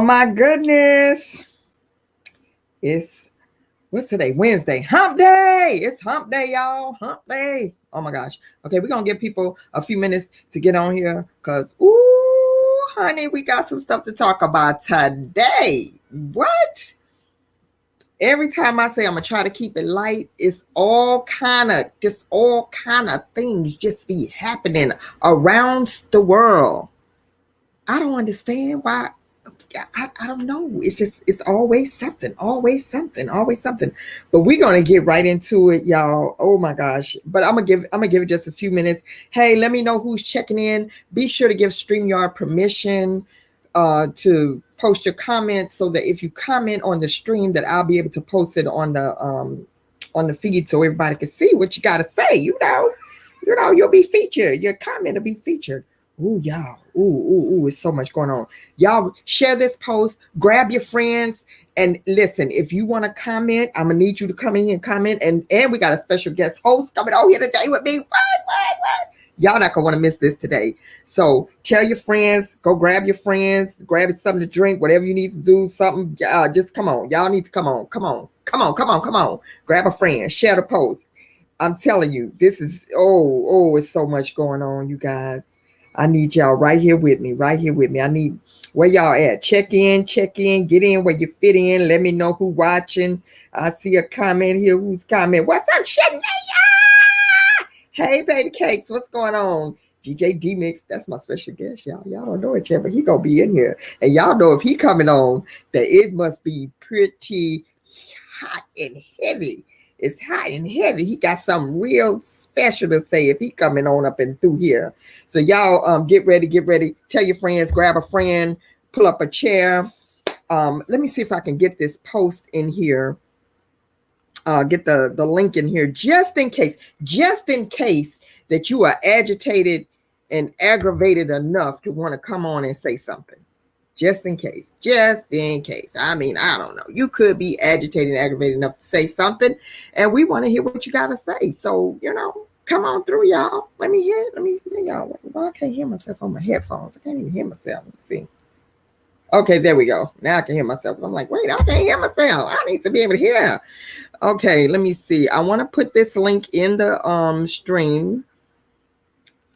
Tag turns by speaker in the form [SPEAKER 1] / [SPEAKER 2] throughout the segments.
[SPEAKER 1] my goodness. What's today? Wednesday. Hump day. It's hump day, y'all. Hump day. Oh my gosh. Okay, we're going to give people a few minutes to get on here because, ooh, honey, we got some stuff to talk about today. What? Every time I say I'm going to try to keep it light, it's all kind of things just be happening around the world. I don't understand why. I don't know. It's always something. But we're gonna get right into it, y'all. Oh my gosh. But I'm gonna give it just a few minutes. Hey, let me know who's checking in. Be sure to give StreamYard permission to post your comments so that if you comment on the stream that I'll be able to post it on the feed so everybody can see what you gotta say. You know, you'll be featured. Your comment will be featured. Ooh, y'all. Ooh, it's so much going on. Y'all share this post, grab your friends, and listen, if you want to comment, I'm going to need you to come in here and comment. And we got a special guest host coming on here today with me. What? Y'all not going to want to miss this today. So tell your friends, go grab your friends, grab something to drink, whatever you need to do, something. Just come on. Y'all need to come on. Grab a friend, share the post. I'm telling you, this is, it's so much going on, you guys. I need y'all right here with me. I need where y'all at. Check in, get in where you fit in. Let me know who watching. I see a comment here. Who's comment? What's up, Shania? Hey, baby cakes. What's going on? DJ D-Mix, that's my special guest, y'all. Y'all don't know it yet, but he gonna be in here. And y'all know if he coming on, that it must be pretty hot and heavy. It's hot and heavy. He got something real special to say if he coming on up and through here. So y'all get ready. Tell your friends, grab a friend, pull up a chair. Let me see if I can get this post in here. Get the link in here just in case that you are agitated and aggravated enough to want to come on and say something. Just in case. I mean, I don't know. You could be agitated and aggravated enough to say something, and we want to hear what you got to say. So, come on through, y'all. Let me hear y'all. Well, I can't hear myself on my headphones. I can't even hear myself. Let's see. Okay, there we go. Now I can hear myself. I'm like, wait, I can't hear myself. I need to be able to hear. Okay, let me see. I want to put this link in the stream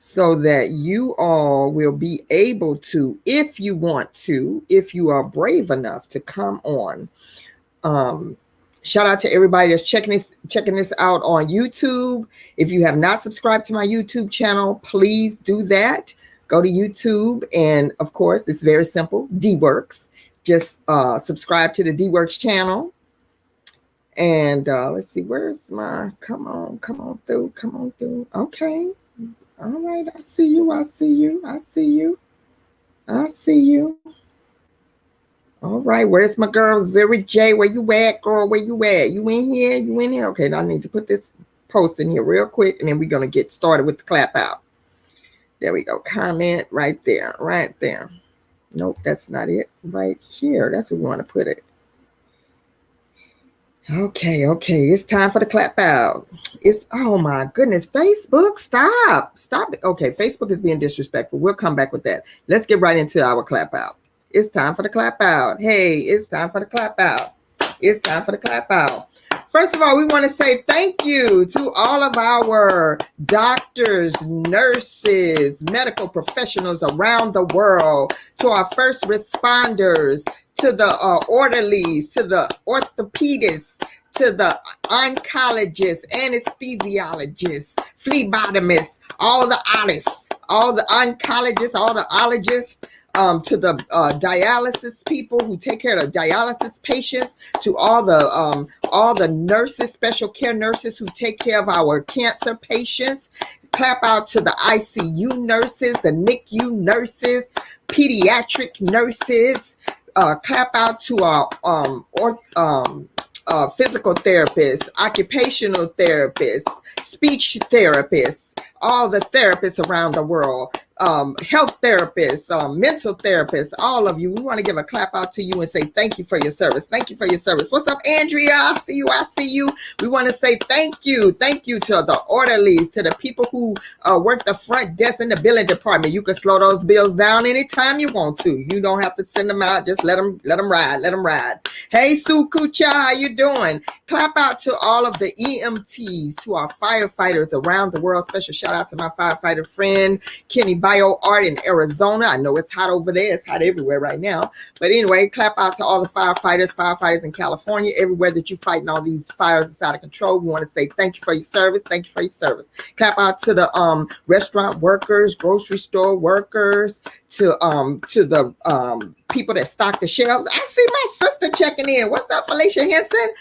[SPEAKER 1] so that you all will be able to, if you want to, if you are brave enough to come on. Shout out to everybody that's checking this out on YouTube. If you have not subscribed to my YouTube channel, please do that. Go to YouTube, and of course, it's very simple. DeeWorks. Just subscribe to the DeeWorks channel. And let's see, where's my? Come on through. Okay. All right, I see you. All right, where's my girl, Zuri J? Where you at, girl? Where you at? You in here? Okay, now I need to put this post in here real quick, and then we're going to get started with the clap out. There we go. Comment right there. Nope, that's not it. Right here. That's where we want to put it. Okay. It's time for the clap out. Oh my goodness. Facebook, stop it. Okay, Facebook is being disrespectful. We'll come back with that. Let's get right into our clap out. It's time for the clap out. Hey, it's time for the clap out. First of all, we want to say thank you to all of our doctors, nurses, medical professionals around the world, to our first responders, to the orderlies, to the orthopedists, to the oncologists, anesthesiologists, phlebotomists, all the oncologists, all the ologists, to the dialysis people who take care of the dialysis patients, to all the nurses, special care nurses who take care of our cancer patients. Clap out to the ICU nurses, the NICU nurses, pediatric nurses. Clap out to our physical therapists, occupational therapists, speech therapists, all the therapists around the world, health therapists, mental therapists, all of you. We want to give a clap out to you and say thank you for your service. Thank you for your service. What's up, Andrea? I see you. I see you. We want to say thank you. Thank you to the orderlies, to the people who work the front desk in the billing department. You can slow those bills down anytime you want to. You don't have to send them out. Just let them ride. Let them ride. Hey, Sue Kucha, how you doing? Clap out to all of the EMTs, to our firefighters around the world. Special shout out to my firefighter friend, Kenny Bio Art in Arizona. I know it's hot over there. It's hot everywhere right now. But anyway, clap out to all the firefighters in California, everywhere that you're fighting all these fires that's out of control. We want to say thank you for your service. Thank you for your service. Clap out to the restaurant workers, grocery store workers, to the people that stock the shelves. I see my sister checking in. What's up, Felicia Henson?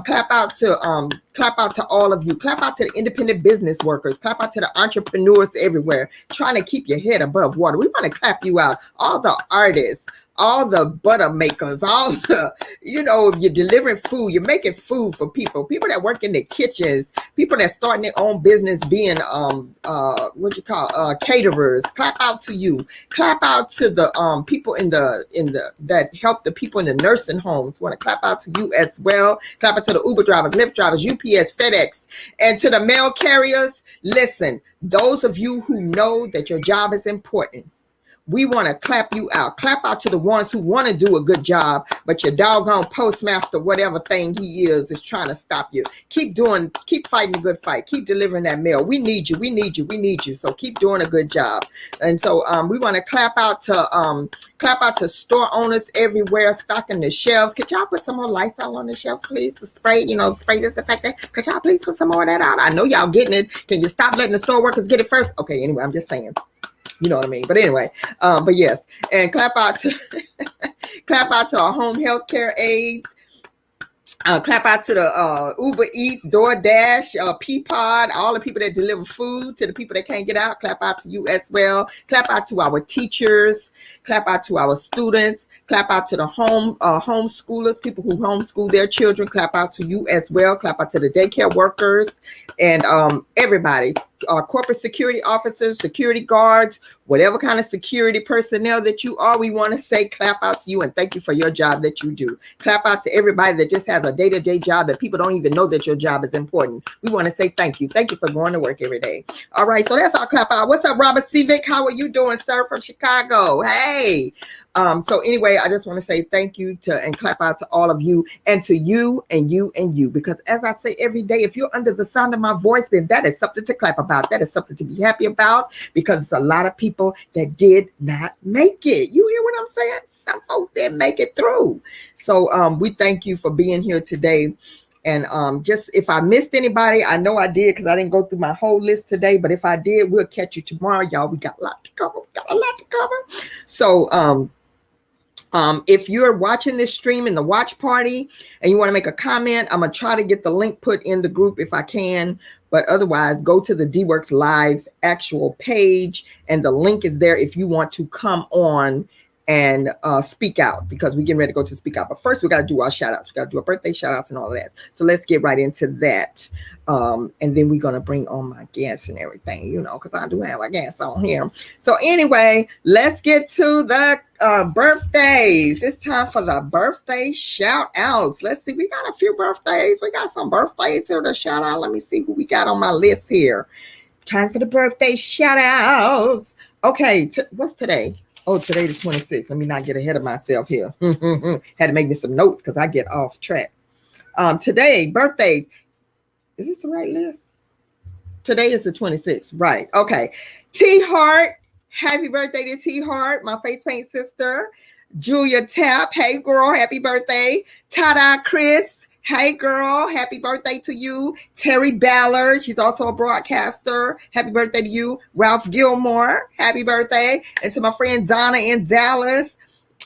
[SPEAKER 1] Clap out to all of you. Clap out to the independent business workers. Clap out to the entrepreneurs everywhere trying to keep your head above water. We want to clap you out. All the artists, all the butter makers, all the, if you're delivering food, you're making food for people that work in the kitchens, people that starting their own business being, caterers. Clap out to you. Clap out to the people that help the people in the nursing homes. Want to clap out to you as well. Clap out to the Uber drivers, Lyft drivers, UPS, FedEx, and to the mail carriers. Listen, those of you who know that your job is important, we want to clap you out. Clap out to the ones who want to do a good job, but your doggone postmaster, whatever thing he is trying to stop you. Keep fighting a good fight. Keep delivering that mail. We need you. So keep doing a good job. And so we want to clap out to store owners everywhere, stocking the shelves. Could y'all put some more Lysol on the shelves, please? The spray, spray disinfectant. Could y'all please put some more of that out? I know y'all getting it. Can you stop letting the store workers get it first? Okay, anyway, I'm just saying. You know what I mean? But anyway, but yes, and clap out to our home healthcare aides. Clap out to the Uber Eats, DoorDash, Peapod, all the people that deliver food to the people that can't get out. Clap out to you as well. Clap out to our teachers. Clap out to our students. Clap out to the homeschoolers, people who homeschool their children. Clap out to you as well. Clap out to the daycare workers and everybody. Corporate security officers, security guards, whatever kind of security personnel that you are, we want to say clap out to you and thank you for your job that you do. Clap out to everybody that just has a day-to-day job that people don't even know that your job is important. We want to say thank you. Thank you for going to work every day. All right, so that's our clap out. What's up, Robert Civic? How are you doing, sir, from Chicago? Hey. So anyway, I just want to say thank you and clap out to all of you and to you and you and you, because as I say every day, if you're under the sound of my voice, then that is something to clap about. That is something to be happy about, because it's a lot of people that did not make it. You hear what I'm saying? Some folks didn't make it through. So we thank you for being here today. And just if I missed anybody, I know I did because I didn't go through my whole list today. But if I did, we'll catch you tomorrow, y'all. We got a lot to cover. So if you're watching this stream in the watch party and you want to make a comment, I'm going to try to get the link put in the group if I can. But otherwise, go to the DeeWorks Live actual page, and the link is there if you want to come on and speak out, because we're getting ready to go to speak out. But first, we got to do our shout outs. We got to do our birthday shout outs and all of that. So let's get right into that. And then we're going to bring on my guests and everything, because I do have my guests on here. So anyway, let's get to the birthdays. It's time for the birthday shout outs. Let's see. We got a few birthdays. We got some birthdays here to shout out. Let me see who we got on my list here. Time for the birthday shout outs. Okay. What's today? Oh, today the 26th. Let me not get ahead of myself here. Had to make me some notes because I get off track. Today, birthdays. Is this the right list? Today is the 26th. Right. Okay. T Hart. Happy birthday to T Hart, my face paint sister. Julia Tapp. Hey, girl. Happy birthday. Tada Kris. Hey, girl. Happy birthday to you. Terry Ballard. She's also a broadcaster. Happy birthday to you. Ralph Gilmore. Happy birthday. And to my friend Donna in Dallas.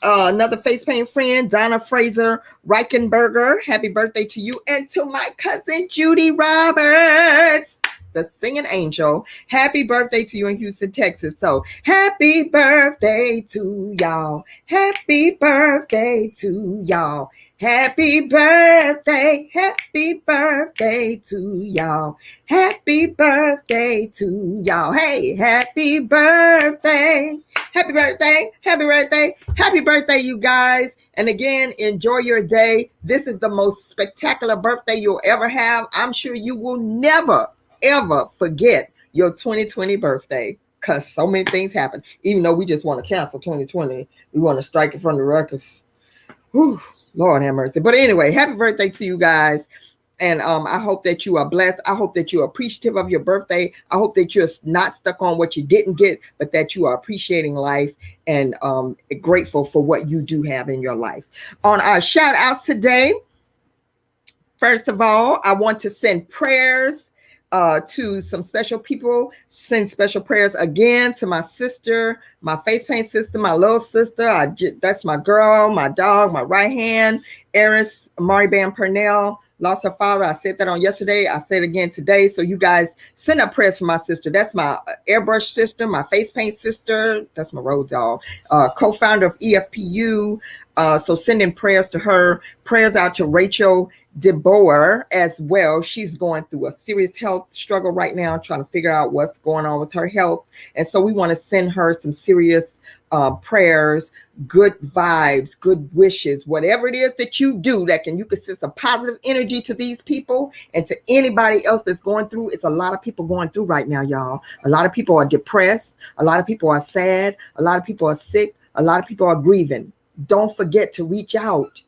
[SPEAKER 1] Another face paint friend, Donna Frazier Reichenberger. Happy birthday to you. And to my cousin Judy Roberts, the singing angel. Happy birthday to you in Houston, Texas. So happy birthday to y'all. Happy birthday to y'all. Happy birthday to y'all. Happy birthday to y'all. Hey, happy birthday. Happy birthday. Happy birthday. Happy birthday, you guys. And again, enjoy your day. This is the most spectacular birthday you'll ever have. I'm sure you will never, ever forget your 2020 birthday, because so many things happen. Even though we just want to cancel 2020, we want to strike it from the records. Whew, Lord have mercy. But anyway, happy birthday to you guys. And I hope that you are blessed. I hope that you're appreciative of your birthday. I hope that you're not stuck on what you didn't get, but that you are appreciating life and grateful for what you do have in your life. On our shout outs today, first of all, I want to send prayers to some special people. Send special prayers again to my sister, my face paint sister, my little sister. That's my girl, my dog, my right hand, Eris Maribam Purnell. Lost her father. I said that on yesterday. I said it again today. So you guys send up prayers for my sister. That's my airbrush sister, my face paint sister. That's my road dog. Co-founder of EFPU. So sending prayers to her. Prayers out to Rachel DeBoer as well. She's going through a serious health struggle right now, trying to figure out what's going on with her health. And so we want to send her some serious prayers, good vibes, good wishes, whatever it is that you do that you can send some positive energy to these people and to anybody else that's going through. It's a lot of people going through right now, y'all. A lot of people are depressed. A lot of people are sad. A lot of people are sick. A lot of people are grieving. Don't forget to reach out.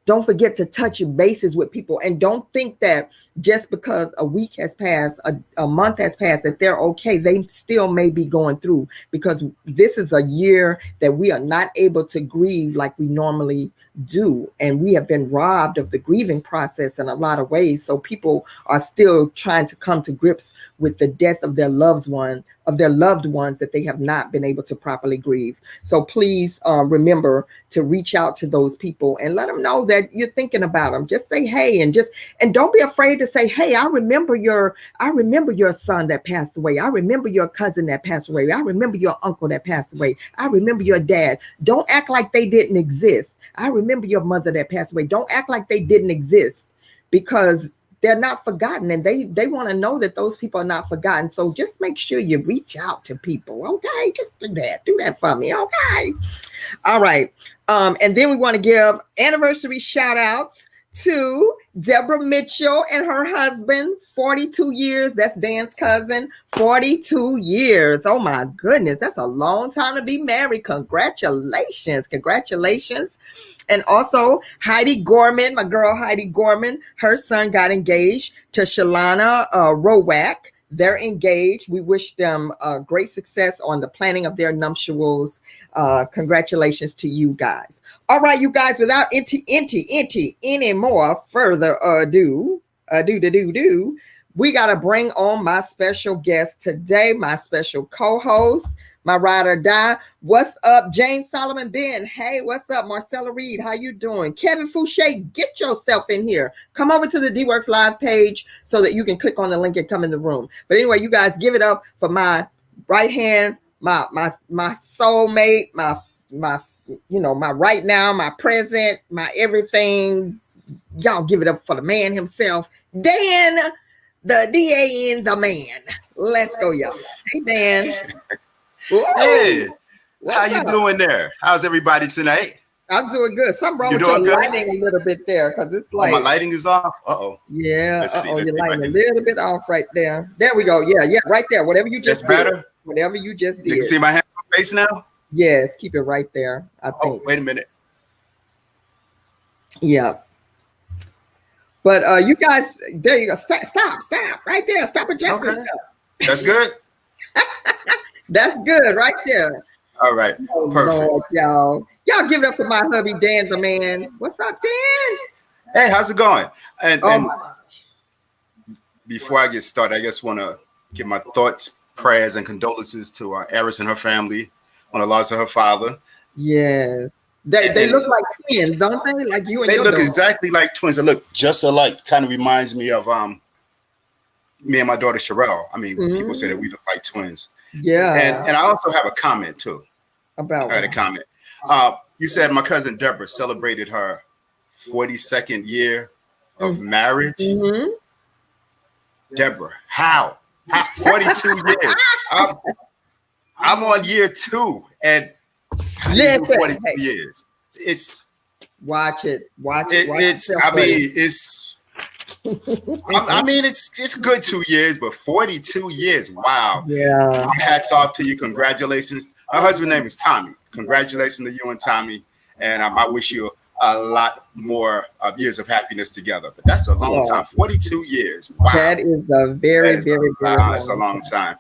[SPEAKER 1] Don't forget to touch your bases with people, and don't think that just because a week has passed, a month has passed, that they're okay. They still may be going through, because this is a year that we are not able to grieve like we normally do. And we have been robbed of the grieving process in a lot of ways. So people are still trying to come to grips with the death of their loved ones that they have not been able to properly grieve. So please remember to reach out to those people and let them know that you're thinking about them. Just say, hey, and don't be afraid to say, hey, I remember your son that passed away. I remember your cousin that passed away. I remember your uncle that passed away. I remember your dad. Don't act like they didn't exist. I remember your mother that passed away. Don't act like they didn't exist, because they're not forgotten, and they want to know that those people are not forgotten. So just make sure you reach out to people. Okay, just do that for me. Okay. All right. And then we want to give anniversary shout outs to Deborah Mitchell and her husband, 42 years. That's Dan's cousin, 42 years. Oh my goodness. That's a long time to be married. Congratulations. And also Heidi Gorman, my girl Heidi Gorman, her son got engaged to Shalana Rowak. They're engaged. We wish them great success on the planning of their nuptials. Congratulations to you guys. All right, you guys, without any more further ado, we got to bring on my special guest today, my special co-host, my ride or die. What's up, James Solomon Ben? Hey, what's up, Marcella Reed? How you doing? Kevin Fouché, get yourself in here. Come over to the DeeWorks live page so that you can click on the link and come in the room. But anyway, you guys, give it up for my right hand, my soulmate, my my right now, my present, my everything. Y'all give it up for the man himself, Dan, the DAN, the man. Let's go, y'all. Hey, Dan.
[SPEAKER 2] Hey, how you doing there? How's everybody tonight?
[SPEAKER 1] I'm doing good. Something wrong with your lighting a little bit there, because it's like
[SPEAKER 2] my lighting is off.
[SPEAKER 1] Yeah. Your lighting a little bit off right there. There we go. Yeah, right there. Whatever you just did. Whatever you just did.
[SPEAKER 2] You can see my handsome face now?
[SPEAKER 1] Yes, keep it right there. I think.
[SPEAKER 2] Oh, wait a minute.
[SPEAKER 1] Yeah. But you guys, there you go. Stop right there. Stop adjusting.
[SPEAKER 2] Okay. That's good.
[SPEAKER 1] That's good right there.
[SPEAKER 2] All right.
[SPEAKER 1] Oh,
[SPEAKER 2] perfect.
[SPEAKER 1] Lord, y'all give it up for my hubby Dan the man. What's up, Dan?
[SPEAKER 2] Hey, how's it going? And before I get started, I just want to give my thoughts, prayers, and condolences to Eris and her family on the loss of her father.
[SPEAKER 1] Yes. They look like twins, don't they? Like you and your
[SPEAKER 2] They look
[SPEAKER 1] dog.
[SPEAKER 2] exactly like twins. They look just alike. Kind of reminds me of me and my daughter Sherelle. I mean, people say that we look like twins.
[SPEAKER 1] Yeah.
[SPEAKER 2] And I also have a comment too.
[SPEAKER 1] About
[SPEAKER 2] I had a comment. You said my cousin Deborah celebrated her 42nd year of marriage.
[SPEAKER 1] Mm-hmm.
[SPEAKER 2] Deborah, how 42 years? I'm on year 2, and how do you do 42 years? It's
[SPEAKER 1] watch it.
[SPEAKER 2] It's I mean, it's good 2 years, but 42 years, wow.
[SPEAKER 1] Yeah.
[SPEAKER 2] Hats off to you. Congratulations. Her husband's name is Tommy. Congratulations to you and Tommy. And I wish you a lot more of years of happiness together. But that's a long time. 42 years. Wow.
[SPEAKER 1] That is a very
[SPEAKER 2] that's a long time.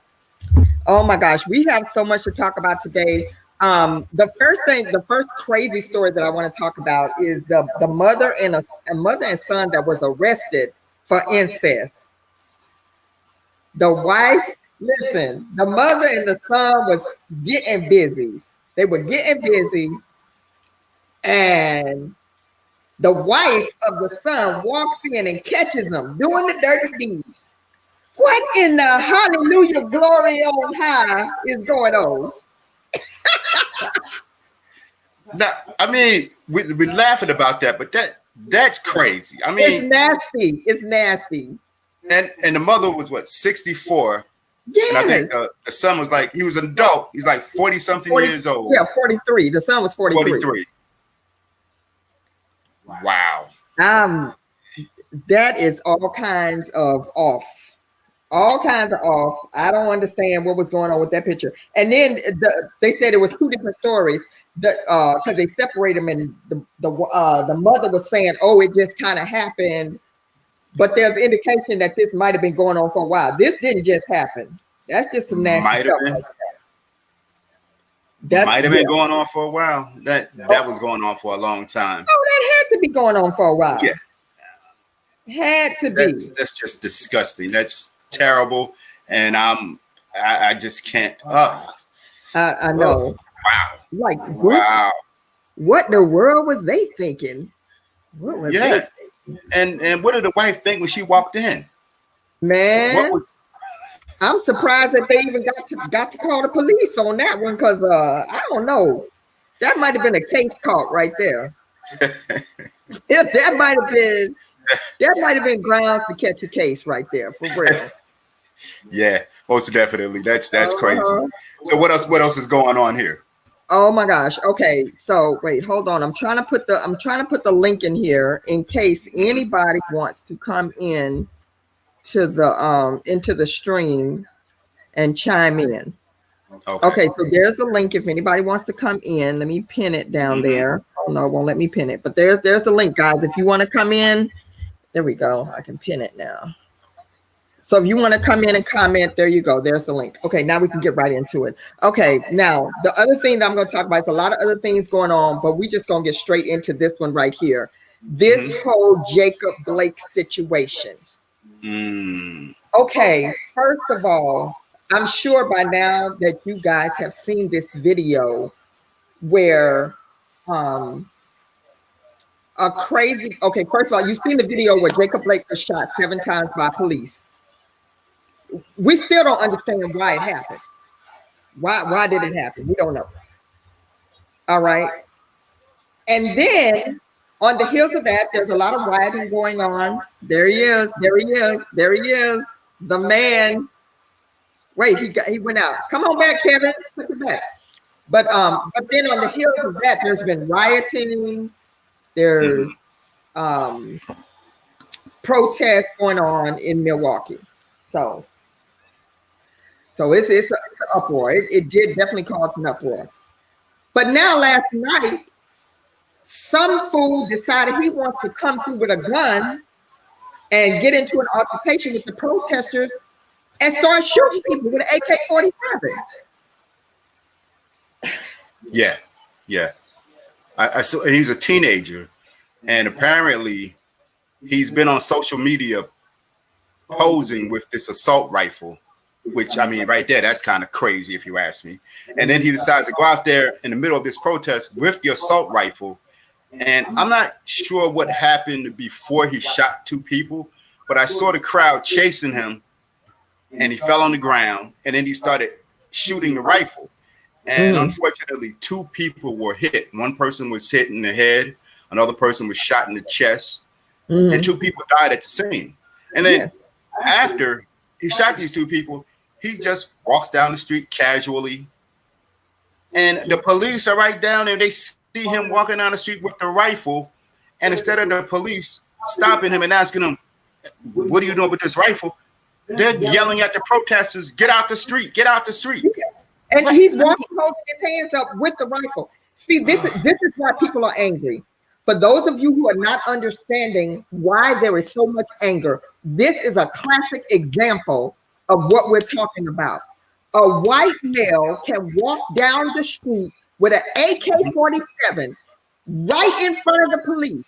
[SPEAKER 1] Oh my gosh, we have so much to talk about today. The first crazy story that I want to talk about is the mother and son that was arrested for incest. The wife, listen, the mother and the son was getting busy. They were getting busy, and the wife of the son walks in and catches them doing the dirty deeds. What in the hallelujah glory on high is going on?
[SPEAKER 2] Now, I mean, we're laughing about that, but that's crazy. I mean,
[SPEAKER 1] it's nasty.
[SPEAKER 2] And the mother was what, 64?
[SPEAKER 1] Yes.
[SPEAKER 2] And I think the son was like, he was an adult. He's like 40 something years old.
[SPEAKER 1] Yeah, 43. The son was 43.
[SPEAKER 2] Wow.
[SPEAKER 1] That is all kinds of off. All kinds of off. I don't understand what was going on with that picture. And then they said it was 2 different stories. Because they separated them, and the mother was saying, "Oh, it just kind of happened," but there's indication that this might have been going on for a while. This didn't just happen. That's just some nasty stuff.
[SPEAKER 2] Might have been going on for a while. That was going on for a long time.
[SPEAKER 1] Oh, that had to be going on for a while.
[SPEAKER 2] Yeah,
[SPEAKER 1] had to be.
[SPEAKER 2] That's just disgusting. That's terrible, and I just can't.
[SPEAKER 1] I know.
[SPEAKER 2] Wow.
[SPEAKER 1] Like, what in the world was they thinking? What was they thinking?
[SPEAKER 2] And what did the wife think when she walked in?
[SPEAKER 1] Man, I'm surprised that they even got to call the police on that one, because I don't know. That might have been a case caught right there. that might have been grounds to catch a case right there, for real.
[SPEAKER 2] Yeah, most definitely. That's crazy. So what else is going on here?
[SPEAKER 1] Oh my gosh. Okay. So wait, hold on. I'm trying to put the link in here in case anybody wants to come in to the into the stream and chime in. Okay, so there's the link if anybody wants to come in. Let me pin it down there. Oh no, it won't let me pin it. But there's the link, guys. If you want to come in, there we go. I can pin it now. So if you want to come in and comment, there you go. There's the link. Okay, now we can get right into it. Okay, now the other thing that I'm going to talk about is a lot of other things going on, but we just going to get straight into this one right here. This whole Jacob Blake situation. Okay, first of all, I'm sure by now that you guys have seen this video where first of all, you've seen the video where Jacob Blake was shot 7 times by police. We still don't understand why it happened. Why did it happen? We don't know. All right. And then on the heels of that, there's a lot of rioting going on. There he is. The man. Wait, he went out. Come on back, Kevin. Put it back. But then on the heels of that, there's been rioting. There's protests going on in Milwaukee. So it's an uproar. It did definitely cause an uproar. But now last night, some fool decided he wants to come through with a gun and get into an altercation with the protesters and start shooting people with an AK-47.
[SPEAKER 2] Yeah. I saw he's a teenager, and apparently he's been on social media posing with this assault rifle, which, I mean, right there, that's kind of crazy if you ask me. And then he decides to go out there in the middle of this protest with the assault rifle. And I'm not sure what happened before he shot 2 people, but I saw the crowd chasing him, and he fell on the ground, and then he started shooting the rifle. And unfortunately, 2 people were hit. One person was hit in the head. Another person was shot in the chest, and 2 people died at the scene. And then after he shot these 2 people, he just walks down the street casually. And the police are right down there. They see him walking down the street with the rifle. And instead of the police stopping him and asking him, what are you doing with this rifle? They're yelling at the protesters, get out the street, get out the street.
[SPEAKER 1] And he's walking, holding his hands up with the rifle. See, this is why people are angry. For those of you who are not understanding why there is so much anger, this is a classic example of what we're talking about. A white male can walk down the street with an AK-47 right in front of the police,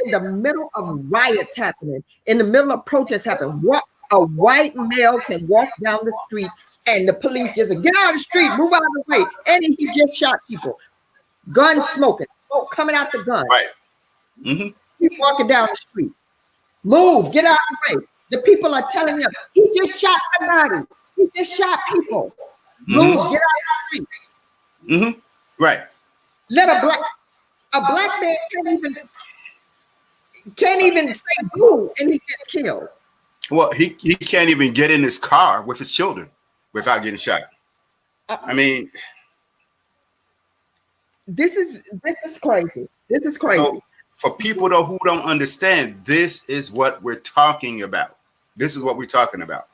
[SPEAKER 1] in the middle of riots happening, in the middle of protests happening. What a white male can walk down the street and the police just say, get out of the street, move out of the way. And he just shot people. Gun smoking, smoke coming out the gun.
[SPEAKER 2] Right. Mm-hmm.
[SPEAKER 1] He's walking down the street. Move, get out of the way. The people are telling him, he just shot somebody. He just shot people. Move, get out of the street.
[SPEAKER 2] Mm-hmm. Right.
[SPEAKER 1] Let a black man can't even say boo and he gets killed.
[SPEAKER 2] Well, he can't even get in his car with his children without getting shot. I mean,
[SPEAKER 1] this is crazy. This is crazy.
[SPEAKER 2] So for people though who don't understand, this is what we're talking about. This is what we're talking about.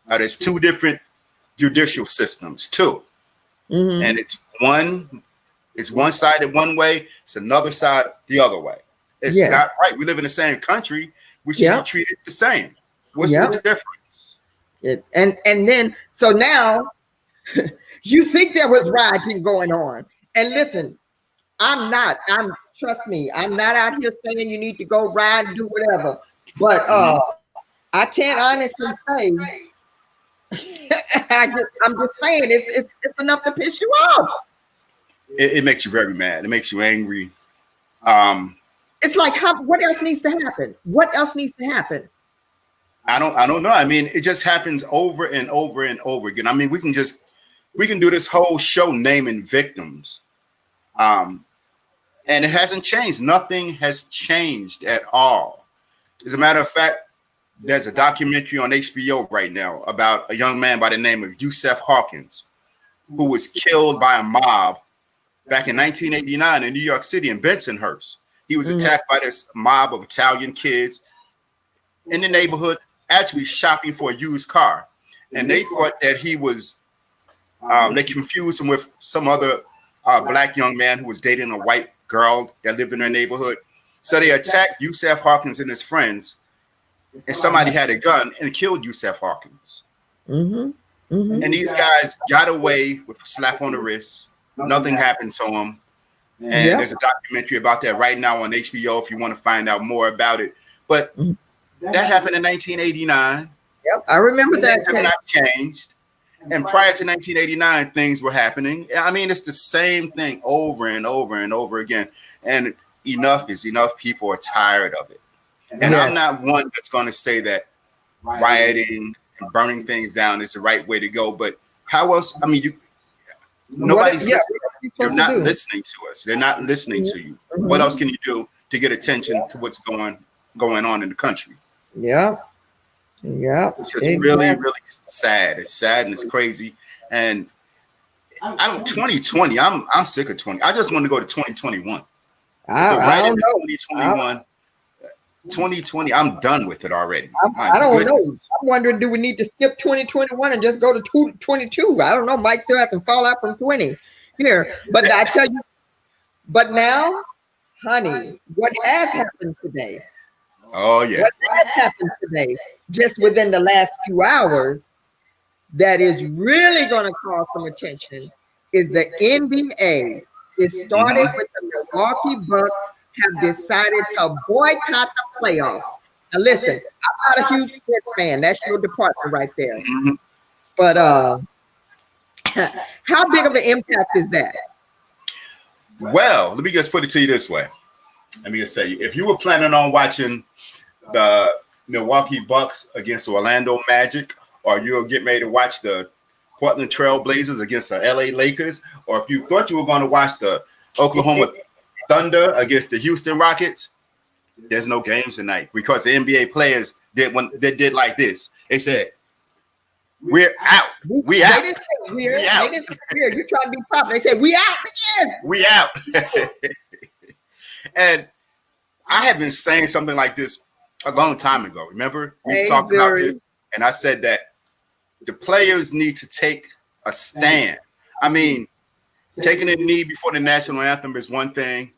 [SPEAKER 2] There's 2 different judicial systems, 2. And it's one sided one way, it's another side the other way. It's not right. We live in the same country. We should be treated the same. What's the difference?
[SPEAKER 1] And then so now you think there was rioting going on. And listen, trust me, I'm not out here saying you need to go ride and do whatever. But I can't honestly say I'm just saying it's enough to piss you off.
[SPEAKER 2] It makes you very mad. It makes you angry.
[SPEAKER 1] It's like, what else needs to happen? What else needs to happen?
[SPEAKER 2] I don't know. I mean, it just happens over and over and over again. I mean, we can do this whole show naming victims. And it hasn't changed. Nothing has changed at all. As a matter of fact, there's a documentary on HBO right now about a young man by the name of Yusef Hawkins, who was killed by a mob back in 1989 in New York City in Bensonhurst. He was attacked by this mob of Italian kids in the neighborhood, actually shopping for a used car. And they thought that he was, they confused him with some other black young man who was dating a white girl that lived in their neighborhood. So they attacked Yusef Hawkins and his friends, and somebody had a gun and killed Yusef Hawkins. And these guys got away with a slap on the wrist. Nothing happened to them. And there's a documentary about that right now on HBO if you want to find out more about it. But that happened in 1989.
[SPEAKER 1] Yep, I remember that.
[SPEAKER 2] Things have not changed. And prior to 1989, things were happening. I mean, it's the same thing over and over and over again. And enough is enough. People are tired of it. And I'm not one that's going to say that rioting and burning things down is the right way to go. But how else? I mean, nobody's listening. They're not listening to us. They're not listening to you. What else can you do to get attention to what's going on in the country?
[SPEAKER 1] Yeah.
[SPEAKER 2] It's just really, really sad. It's sad and it's crazy. And 2020, I'm sick of 20. I just want to go to 2021.
[SPEAKER 1] I don't know.
[SPEAKER 2] 2021. 2020, I'm done with it already.
[SPEAKER 1] I don't know. I'm wondering, do we need to skip 2021 and just go to 2022? I don't know. Mike still has some fallout from 20 here. But I tell you, but now, honey, what has happened today?
[SPEAKER 2] Oh, yeah.
[SPEAKER 1] What has happened today, just within the last few hours, that is really going to cause some attention is the NBA. It started with the Milwaukee Bucks have decided to boycott the playoffs. Now listen, I'm not a huge sports fan. That's your department right there. But how big of an impact is that?
[SPEAKER 2] Well, let me just put it to you this way. Let me just say, if you were planning on watching the Milwaukee Bucks against the Orlando Magic, or you'll get ready to watch the Portland Trail Blazers against the LA Lakers, or if you thought you were going to watch the Oklahoma Thunder against the Houston Rockets, there's no games tonight because the NBA players did like this. They said, "We're out. We out.
[SPEAKER 1] They didn't say weird. They didn't say weird. You trying to be proper. They said, we out. Yes.
[SPEAKER 2] We out." And I have been saying something like this a long time ago. Remember, we talked about this, and I said that the players need to take a stand. I mean, taking a knee before the national anthem is one thing.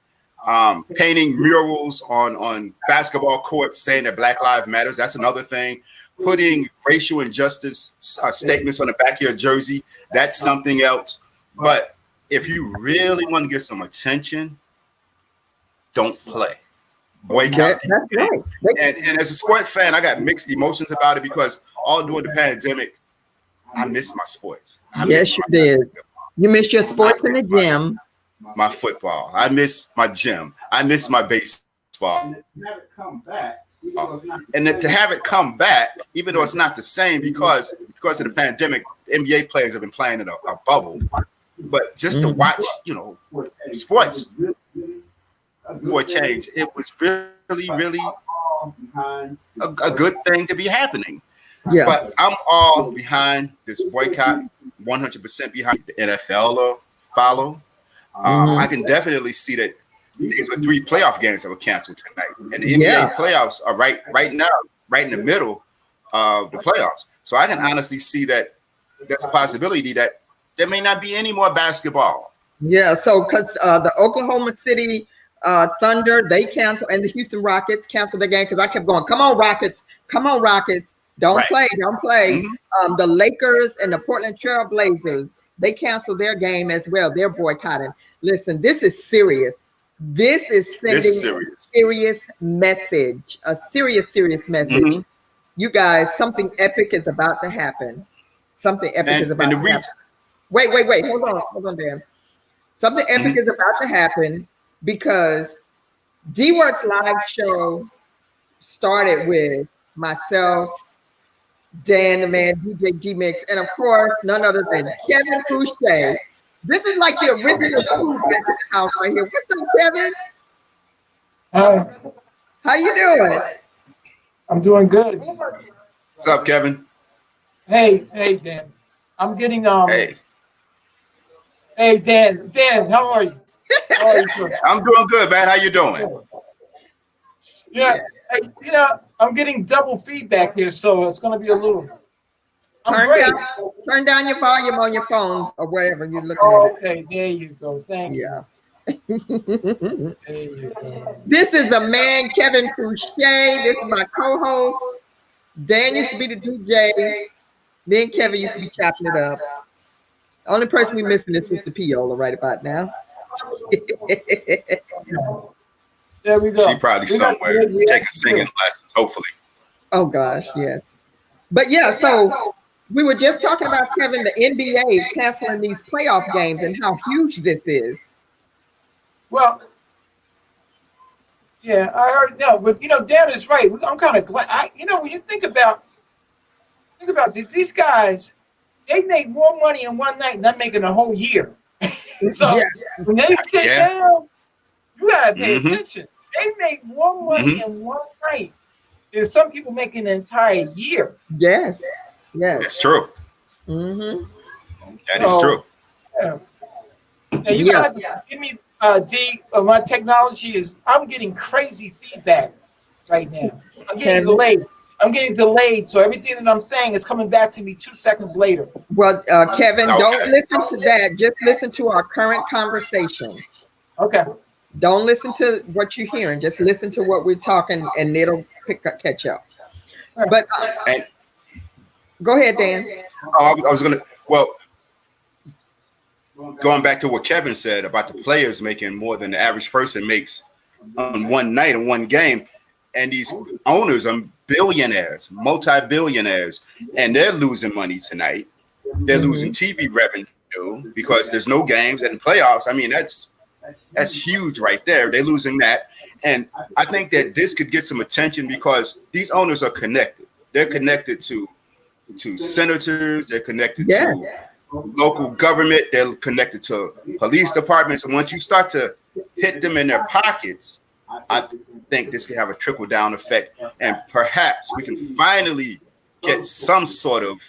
[SPEAKER 2] Painting murals on basketball courts saying that Black Lives Matters, that's another thing. Putting racial injustice statements on the back of your jersey, that's something else. But if you really want to get some attention, don't play. Boycott.
[SPEAKER 1] That's right.
[SPEAKER 2] And as a sports fan, I got mixed emotions about it because all during the pandemic, I missed my sports.
[SPEAKER 1] Yes, you did. You missed your sports in the gym.
[SPEAKER 2] My football. I miss my gym. I miss my baseball. And to have it come back, even though it's not the same because of the pandemic, NBA players have been playing in a bubble. But just to watch, sports for a change, it was really a good thing to be happening. Yeah. But I'm all behind this boycott, 100% behind the NFL to follow. I can definitely see that these were 3 playoff games that were canceled tonight, and the NBA playoffs are right now, right in the middle of the playoffs. So I can honestly see that there's a possibility that there may not be any more basketball.
[SPEAKER 1] Yeah. So because the Oklahoma City Thunder, they canceled, and the Houston Rockets canceled the game because I kept going, come on Rockets, don't play. Mm-hmm. The Lakers and the Portland Trail Blazers, they canceled their game as well. They're boycotting. Listen, this is serious. This is sending a serious message, a serious message. Mm-hmm. You guys, something epic is about to happen. Something epic is about to happen. Wait. Hold on, Dan. Something epic is about to happen because DeeWorks live show started with myself, Dan the Man, DJ G-Mix, and of course, none other than Kevin Fouché. This is like the original food at the house right here. What's up, Kevin? How you doing?
[SPEAKER 3] I'm doing good.
[SPEAKER 2] What's up, Kevin?
[SPEAKER 3] Hey, Dan. I'm getting Hey, Dan, how are you?
[SPEAKER 2] I'm doing good, man. How you doing?
[SPEAKER 3] Yeah. Hey, I'm getting double feedback here, so it's going to be a little.
[SPEAKER 1] Turn down your volume on your phone or wherever you're looking at it.
[SPEAKER 3] Okay, there you go. Thank you. There you go.
[SPEAKER 1] This is the man, Kevin Fouché. This is my co-host. Dan used to be the DJ. Me and Kevin used to be chopping it up. The only person we missing is Sister Piola right about now.
[SPEAKER 3] There we go.
[SPEAKER 2] She probably somewhere taking singing lessons, hopefully.
[SPEAKER 1] Oh gosh, yes. But yeah, so we were just talking about, Kevin, the NBA canceling these playoff games and how huge this is.
[SPEAKER 3] Well, yeah, I heard but Dan is right. I'm kind of glad. When you think about these guys, they make more money in one night than I'm making a whole year. So when they sit down, you gotta pay attention. They make more money in one night than some people make an entire year.
[SPEAKER 1] Yes.
[SPEAKER 2] That's true.
[SPEAKER 1] Mm-hmm.
[SPEAKER 2] That is true.
[SPEAKER 3] Yeah. Now you gotta have to give me D. My technology I'm getting crazy feedback right now. I'm getting delayed. So everything that I'm saying is coming back to me 2 seconds later.
[SPEAKER 1] Well, Kevin, don't listen to that. Just listen to our current conversation.
[SPEAKER 3] Okay.
[SPEAKER 1] Don't listen to what you're hearing. Just listen to what we're talking, and it'll catch up. But go ahead, Dan.
[SPEAKER 2] I was gonna. Well, going back to what Kevin said about the players making more than the average person makes on one night in one game, and these owners are billionaires, multi-billionaires, and they're losing money tonight. They're losing TV revenue because there's no games and playoffs. I mean, that's huge right there. They're losing that. And I think that this could get some attention because these owners are connected. They're connected to senators. They're connected to local government. They're connected to police departments. And once you start to hit them in their pockets, I think this could have a trickle down effect, and perhaps we can finally get some sort of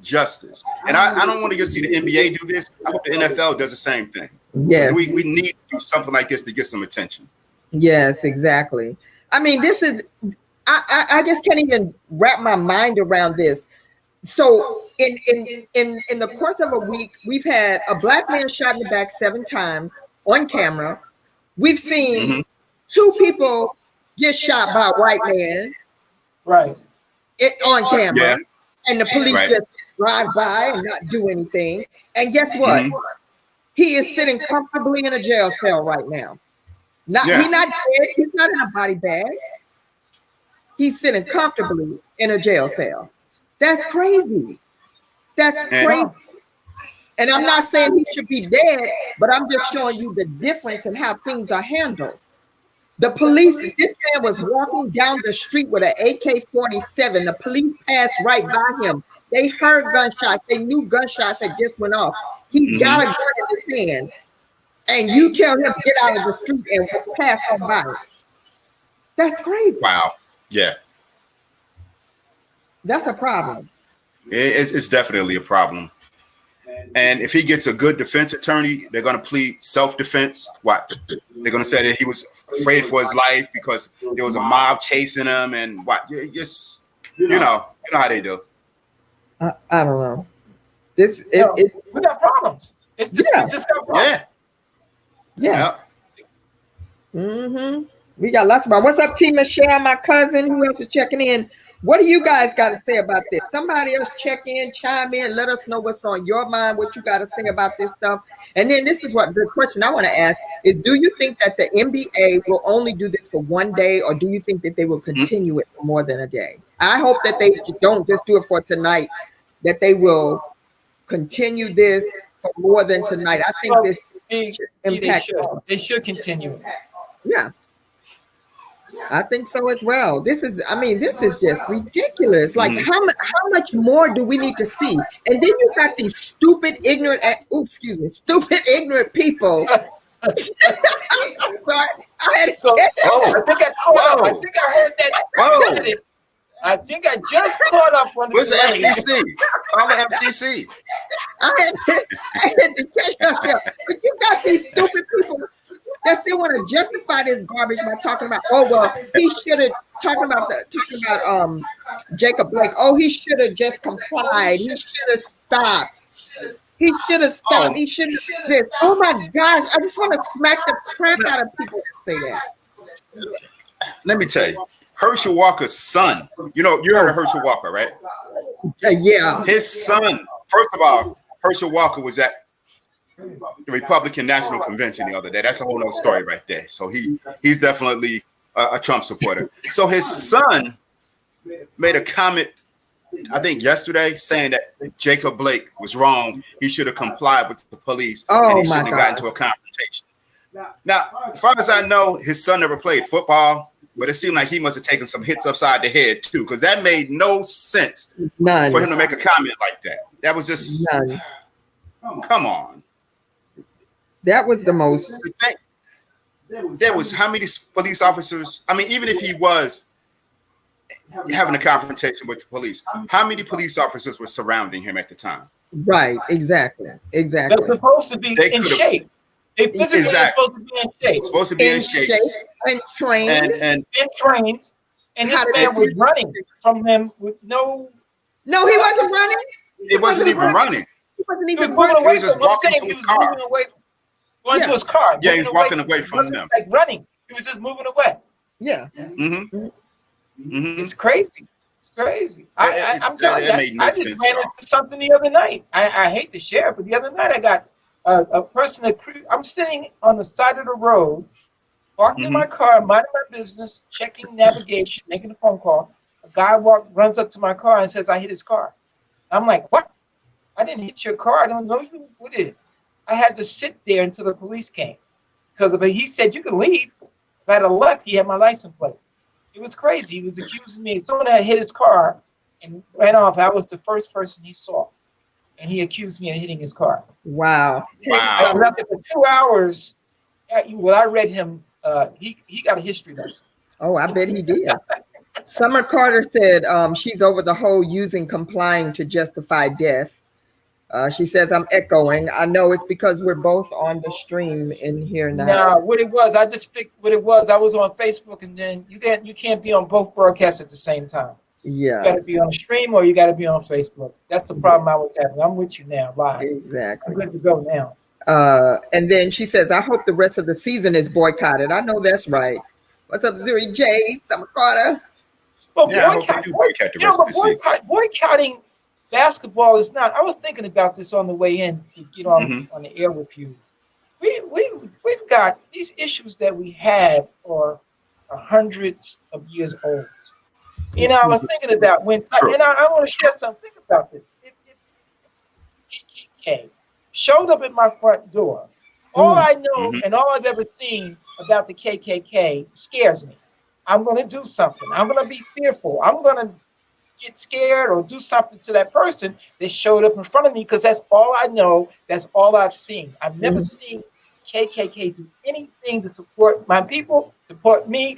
[SPEAKER 2] justice. And I don't want to just see the NBA do this. I hope the NFL does the same thing.
[SPEAKER 1] Yes,
[SPEAKER 2] we need to do something like this to get some attention.
[SPEAKER 1] Yes, exactly. I mean, this is I just can't even wrap my mind around this. So in the course of a week, we've had a black man shot in the back 7 times on camera. We've seen 2 people get shot by a white man,
[SPEAKER 3] right?
[SPEAKER 1] On camera, and the police
[SPEAKER 2] Right.
[SPEAKER 1] just drive by and not do anything. And guess what? He is sitting comfortably in a jail cell right now. He's not dead. He's not in a body bag. He's sitting comfortably in a jail cell. That's crazy. That's crazy. And I'm not saying he should be dead, but I'm just showing you the difference in how things are handled. The police, this man was walking down the street with an AK-47. The police passed right by him. They heard gunshots. They knew gunshots had just went off. He got a gun in his hand. And you tell him to get out of the street and pass on by. That's crazy.
[SPEAKER 2] Wow. Yeah.
[SPEAKER 1] That's a problem.
[SPEAKER 2] It's definitely a problem. And if he gets a good defense attorney, they're going to plead self-defense. What? They're going to say that he was afraid for his life because there was a mob chasing him, and what? Just you know how they do.
[SPEAKER 1] I don't know. We
[SPEAKER 3] got problems. We just got problems.
[SPEAKER 1] Yeah. We got lots of problems. What's up, T. Michelle, my cousin? Who else is checking in? What do you guys got to say about this? Somebody else check in, chime in, let us know what's on your mind, what you got to say about this stuff. And then this is what the question I want to ask is, do you think that the NBA will only do this for one day, or do you think that they will continue it for more than a day? I hope that they don't just do it for tonight, that they will continue this for more than tonight. I think
[SPEAKER 3] they should continue it.
[SPEAKER 1] Yeah. I think so as well. This is just ridiculous. Like, how much more do we need to see? And then you got these stupid, ignorant people. I'm sorry.
[SPEAKER 3] I think I heard that. I think I just caught up on the
[SPEAKER 2] Where's the FCC? I'm the FCC.
[SPEAKER 1] I had to catch up here. But you got these stupid people that still want to justify this garbage by talking about, he should have talking about Jacob Blake. He should have just complied. He should have stopped. He should have stopped. He shouldn't have this. Oh my gosh! I just want to smack the crap out of people that say that.
[SPEAKER 2] Let me tell you, Herschel Walker's son. You heard of Herschel Walker, right?
[SPEAKER 1] Yeah.
[SPEAKER 2] His son. First of all, Herschel Walker was at the Republican National Convention the other day. That's a whole other story right there. So he's definitely a Trump supporter. So his son made a comment, I think yesterday, saying that Jacob Blake was wrong. He should have complied with the police, and he shouldn't have gotten into a confrontation. Now, as far as I know, his son never played football, but it seemed like he must have taken some hits upside the head too, because that made no sense for him to make a comment like that. That was just come on.
[SPEAKER 1] That was the most.
[SPEAKER 2] There was how many police officers? I mean, even if he was having a confrontation with the police, how many police officers were surrounding him at the time?
[SPEAKER 1] Right, exactly.
[SPEAKER 3] They're supposed to be in shape. They physically supposed to be in shape.
[SPEAKER 2] Supposed to be in shape
[SPEAKER 1] and trained
[SPEAKER 3] and trained. And this man was running from them with no.
[SPEAKER 1] No, he wasn't running.
[SPEAKER 2] It wasn't even running.
[SPEAKER 1] He wasn't even
[SPEAKER 3] running.
[SPEAKER 2] He was just walking to his car.
[SPEAKER 3] Going to his car.
[SPEAKER 2] Yeah, he's walking away from them.
[SPEAKER 3] Like running. He was just moving away.
[SPEAKER 1] Yeah.
[SPEAKER 3] It's crazy. It's crazy. I'm telling you, I just ran into something the other night. I hate to share it, but the other night I got a person that I'm sitting on the side of the road, walking in my car, minding my business, checking navigation, making a phone call. A guy runs up to my car and says, I hit his car. I'm like, what? I didn't hit your car. I don't know you. What did? I had to sit there until the police came. But he said, you can leave. If I had left, he had my license plate. It was crazy. He was accusing me. Someone had hit his car and ran off. I was the first person he saw. And he accused me of hitting his car.
[SPEAKER 1] Wow.
[SPEAKER 3] I left it for 2 hours Well, I read him. He got a history lesson.
[SPEAKER 1] Oh, I bet he did. Summer Carter said she's over the whole using complying to justify death. She says, I'm echoing. I know it's because we're both on the stream in here now.
[SPEAKER 3] Nah, what it was, I just picked what it was. I was on Facebook, and then you can't be on both broadcasts at the same time.
[SPEAKER 1] Yeah.
[SPEAKER 3] You got to be on the stream or you got to be on Facebook. That's the problem I was having. I'm with you now, live.
[SPEAKER 1] Exactly.
[SPEAKER 3] I'm good to go now.
[SPEAKER 1] And then she says, I hope the rest of the season is boycotted. I know that's right. What's up, Zuri J, Summer Carter?
[SPEAKER 3] Well, boycotting basketball is not. I was thinking about this on the way in to get on the air with you. We've got these issues that we have are hundreds of years old. You know, I was thinking about when, and I want to share something. Think about this. If KKK showed up at my front door, all I know and all I've ever seen about the KKK scares me. I'm going to do something. I'm going to be fearful. I'm going to get scared or do something to that person that showed up in front of me because that's all I know. That's all I've seen. I've never seen KKK do anything to support my people, support me.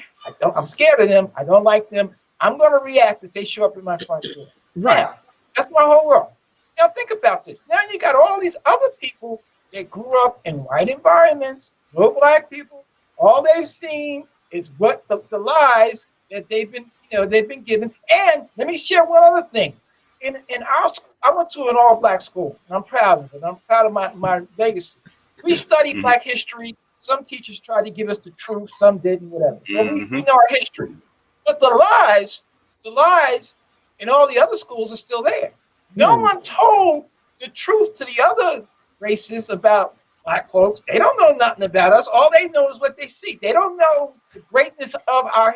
[SPEAKER 3] I'm scared of them. I don't like them. I'm going to react if they show up in my front door.
[SPEAKER 1] Right.
[SPEAKER 3] Now, that's my whole world. Now think about this. Now you got all these other people that grew up in white environments, no black people. All they've seen is what the lies that they've been given. And let me share one other thing. In our school, I went to an all-black school, and I'm proud of it. I'm proud of my legacy. We studied Black history. Some teachers tried to give us the truth, some didn't, whatever. But we know our history. But the lies in all the other schools are still there. No one told the truth to the other races about Black folks. They don't know nothing about us. All they know is what they see. They don't know the greatness of our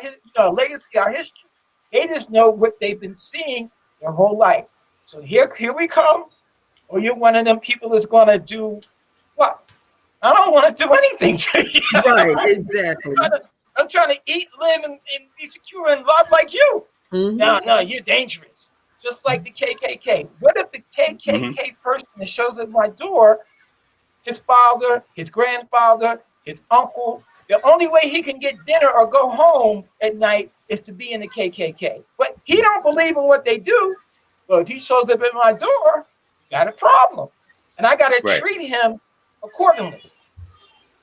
[SPEAKER 3] legacy, our history. They just know what they've been seeing their whole life. So here we come. Or you're one of them people that's going to do what? I don't want to do anything to you.
[SPEAKER 1] Right, exactly.
[SPEAKER 3] I'm trying to eat, live, and be secure and love like you. No, you're dangerous. Just like the KKK. What if the KKK person that shows at my door, his father, his grandfather, his uncle, the only way he can get dinner or go home at night is to be in the KKK. But he don't believe in what they do. But if he shows up at my door, got a problem. And I got to treat him accordingly.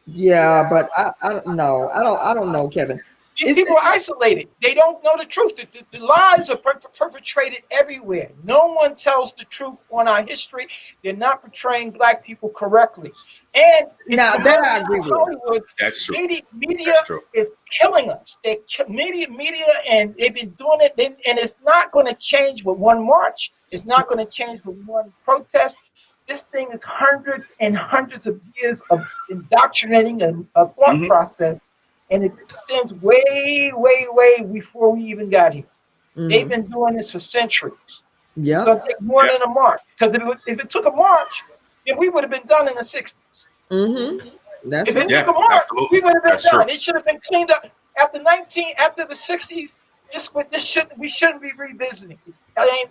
[SPEAKER 1] Yeah, but I don't know. I don't know, Kevin.
[SPEAKER 3] These people are isolated. They don't know the truth. The lies are perpetrated everywhere. No one tells the truth on our history. They're not portraying Black people correctly. And
[SPEAKER 1] now that I agree with.
[SPEAKER 2] That's true.
[SPEAKER 3] Media is killing us. Media, and they've been doing it. And it's not going to change with one march. It's not going to change with one protest. This thing is hundreds and hundreds of years of indoctrinating a thought process. And it extends way, way, way before we even got here. They've been doing this for centuries. It's going to take more than a march. Because if it took a march, then we would have been done in the 60s. If it took a march, we would have been done. It should have been cleaned up. After the 60s, we shouldn't be revisiting.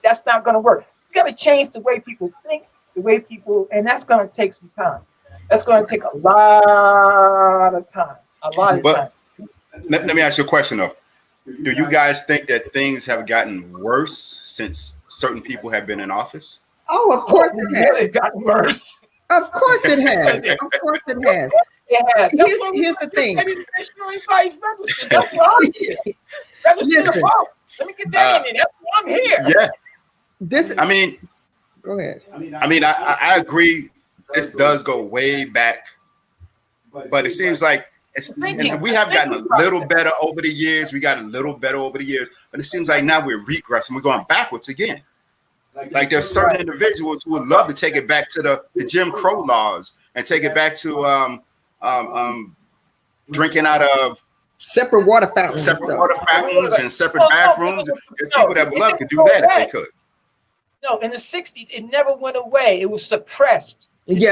[SPEAKER 3] That's not going to work. You got to change the way people think, and that's going to take some time. That's going to take a lot of time.
[SPEAKER 2] But let me ask you a question though. Do you guys think that things have gotten worse since certain people have been in office?
[SPEAKER 1] Oh, of course it has.
[SPEAKER 3] It got worse.
[SPEAKER 1] Of course it has. Of course it has.
[SPEAKER 3] Yeah.
[SPEAKER 1] Here's the thing.
[SPEAKER 3] That's why I'm here. Let me get that in there. That's why I'm here.
[SPEAKER 2] Yeah.
[SPEAKER 1] Go ahead.
[SPEAKER 2] I agree. This does go way back, but it seems like we have gotten a little better over the years. But it seems like now we're regressing. We're going backwards again. Like there's certain individuals who would love to take it back to the Jim Crow laws and take it back to drinking out of
[SPEAKER 1] separate water fountains
[SPEAKER 2] and separate bathrooms. There's people that would love to do that if they could.
[SPEAKER 3] No, in the 60s, it never went away. It was suppressed. It's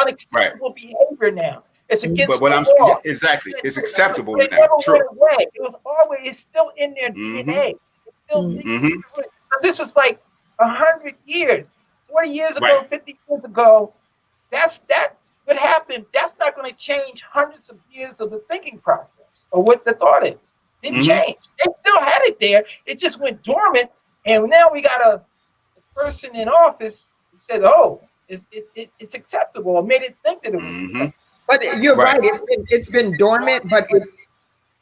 [SPEAKER 3] unacceptable behavior now. It's against the law.
[SPEAKER 2] Exactly. It's acceptable
[SPEAKER 3] now. It never went away. It was always, it's still in their DNA. It's still this is like 100 years, 40 years ago, 50 years ago. That what happened, that's not going to change hundreds of years of the thinking process or what the thought is. It didn't change. They still had it there. It just went dormant. And now we got a person in office who said, oh, it's acceptable, or made it think that it was.
[SPEAKER 1] But you're right. It's been dormant, but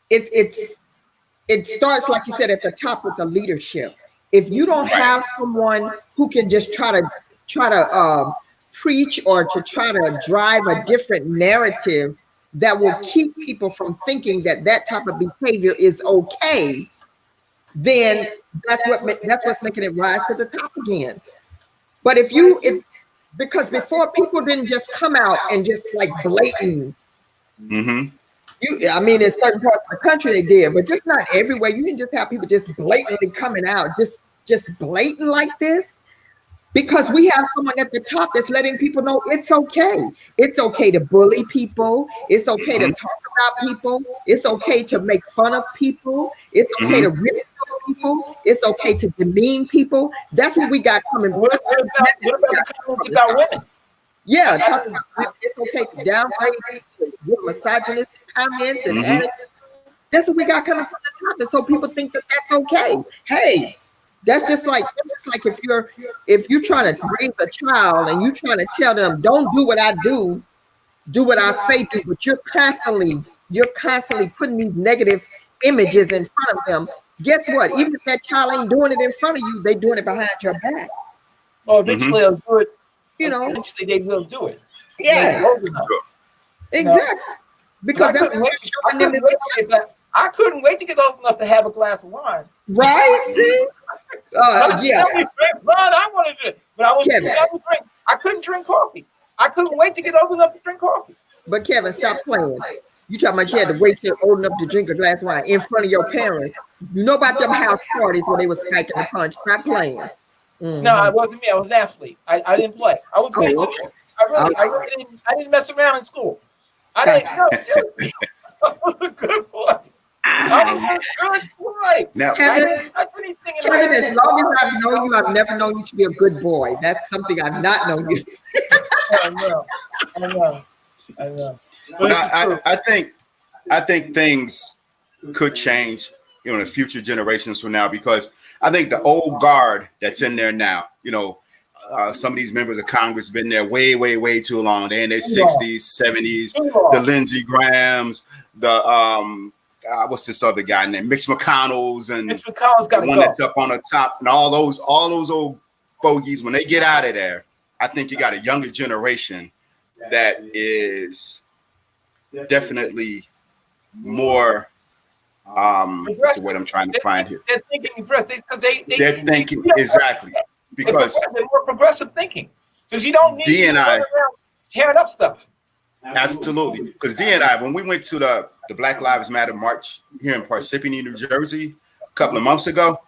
[SPEAKER 1] it starts, like you said, at the top with the leadership. If you don't have someone who can just try to preach or to try to drive a different narrative that will keep people from thinking that type of behavior is okay, then that's what's making it rise to the top again. But because before, people didn't just come out and just like blatant. I mean, in certain parts of the country they did, but just not everywhere. You didn't just have people just blatantly coming out, just blatant like this. Because we have someone at the top that's letting people know it's okay. It's okay to bully people. It's okay to talk about people. It's okay to make fun of people. It's okay to ridicule people. It's okay to demean people. That's what we got coming.
[SPEAKER 3] What about the comments about women?
[SPEAKER 1] Yeah, talking about it's okay to downgrade, to give misogynistic comments and attitudes. That's what we got coming from the top. And so people think that that's okay. Hey. That's just like if you're trying to raise a child and you're trying to tell them don't do what I do what I say do, but you're constantly putting these negative images in front of them. Guess what? Even if that child ain't doing it in front of you, they doing it behind your back.
[SPEAKER 3] Well, eventually they'll do it. Eventually they will do it.
[SPEAKER 1] Yeah, exactly. Because
[SPEAKER 3] I couldn't wait to get old enough to have a glass of wine.
[SPEAKER 1] Right? See? Yeah.
[SPEAKER 3] I wanted to, but I couldn't drink coffee. I couldn't wait to get old enough to drink coffee.
[SPEAKER 1] But Kevin, stop playing. You talking about you had to wait till old enough to drink a glass of wine in front of your parents. You know about them house parties where they were spiking the punch. Stop playing.
[SPEAKER 3] No, it wasn't me. I was an athlete. I didn't play. I was way too short. I didn't mess around in school. Seriously. I was a good boy.
[SPEAKER 1] Now, Kevin, as long as I've known you, I've never known you to be a good boy. That's something I've not known you.
[SPEAKER 3] I know.
[SPEAKER 2] But I think things could change, in the future generations from now, because I think the old guard that's in there now, some of these members of Congress been there way, way, way too long. They're in their 60s, 70s. The Lindsey Grahams, the what's this other guy named Mitch McConnell's, and
[SPEAKER 3] Mitch McConnell's got
[SPEAKER 2] the one that's up on the top, and all those old fogies. When they get out of there, I think you got a younger generation that is definitely more. What's the word I'm trying to find here?
[SPEAKER 3] They're thinking aggressive because
[SPEAKER 2] they're thinking exactly because
[SPEAKER 3] they're more progressive thinking, because you don't need
[SPEAKER 2] D and I
[SPEAKER 3] tearing up stuff.
[SPEAKER 2] Absolutely, because D and I, when we went to the Black Lives Matter march here in Parsippany, New Jersey, a couple of months ago,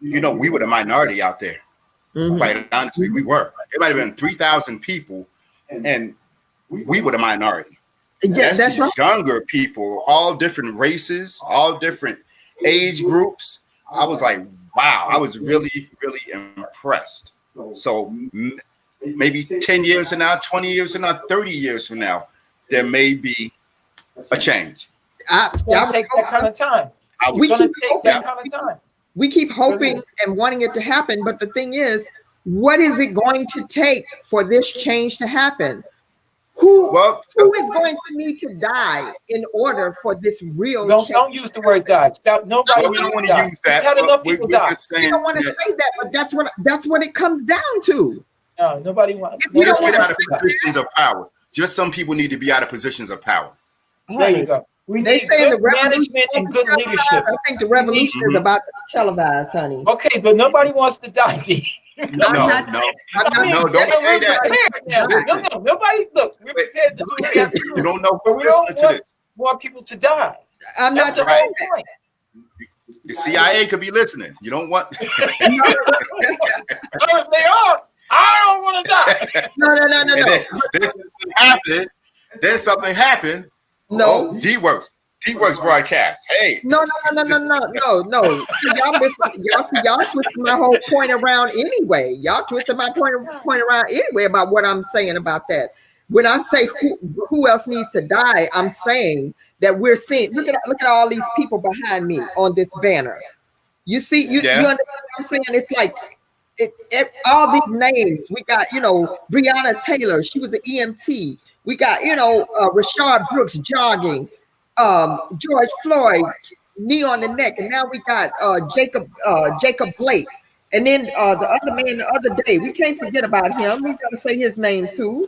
[SPEAKER 2] we were the minority out there. Quite honestly, we were. It might have been 3,000 people, and we were the minority. That's the younger people, all different races, all different age groups. I was like, wow, I was really, really impressed. So maybe 10 years from now, 20 years from now, 30 years from now, there may be a change.
[SPEAKER 3] It's going to take that kind of time. It's going to take that kind of time.
[SPEAKER 1] We keep hoping and wanting it to happen, but the thing is, what is it going to take for this change to happen? Who is going to need to die in order for this real change?
[SPEAKER 3] Don't use the word die. Stop. Nobody
[SPEAKER 2] don't want to use that.
[SPEAKER 3] Had enough people die.
[SPEAKER 1] You don't want to say that, but that's what it comes down to.
[SPEAKER 3] No, nobody wants.
[SPEAKER 2] You don't get out of positions of power. Just some people need to be out of positions of power.
[SPEAKER 3] There you go. We need good management and good leadership.
[SPEAKER 1] I think the revolution is about to be televised, honey.
[SPEAKER 3] Okay, but nobody wants to die, D.
[SPEAKER 2] No, don't say that.
[SPEAKER 3] No, nobody's look. We're prepared to do what we have to do.
[SPEAKER 2] You don't know,
[SPEAKER 3] but we don't want people to die.
[SPEAKER 1] I'm not the whole point.
[SPEAKER 2] The CIA could be listening. You don't want.
[SPEAKER 3] If they are, I don't want to die.
[SPEAKER 2] No. Then something happened.
[SPEAKER 1] No.
[SPEAKER 2] DeeWorks broadcast. Hey.
[SPEAKER 1] No. Y'all twisted my whole point around anyway. Y'all twisted my point around anyway about what I'm saying about that. When I say who else needs to die, I'm saying that we're seeing. Look at all these people behind me on this banner. You see, you understand what I'm saying? It's like all these names. We got, Breonna Taylor. She was an EMT. We got, Rashard Brooks jogging. George Floyd, knee on the neck, and now we got Jacob Blake. And then the other man the other day, we can't forget about him. We got to say his name too.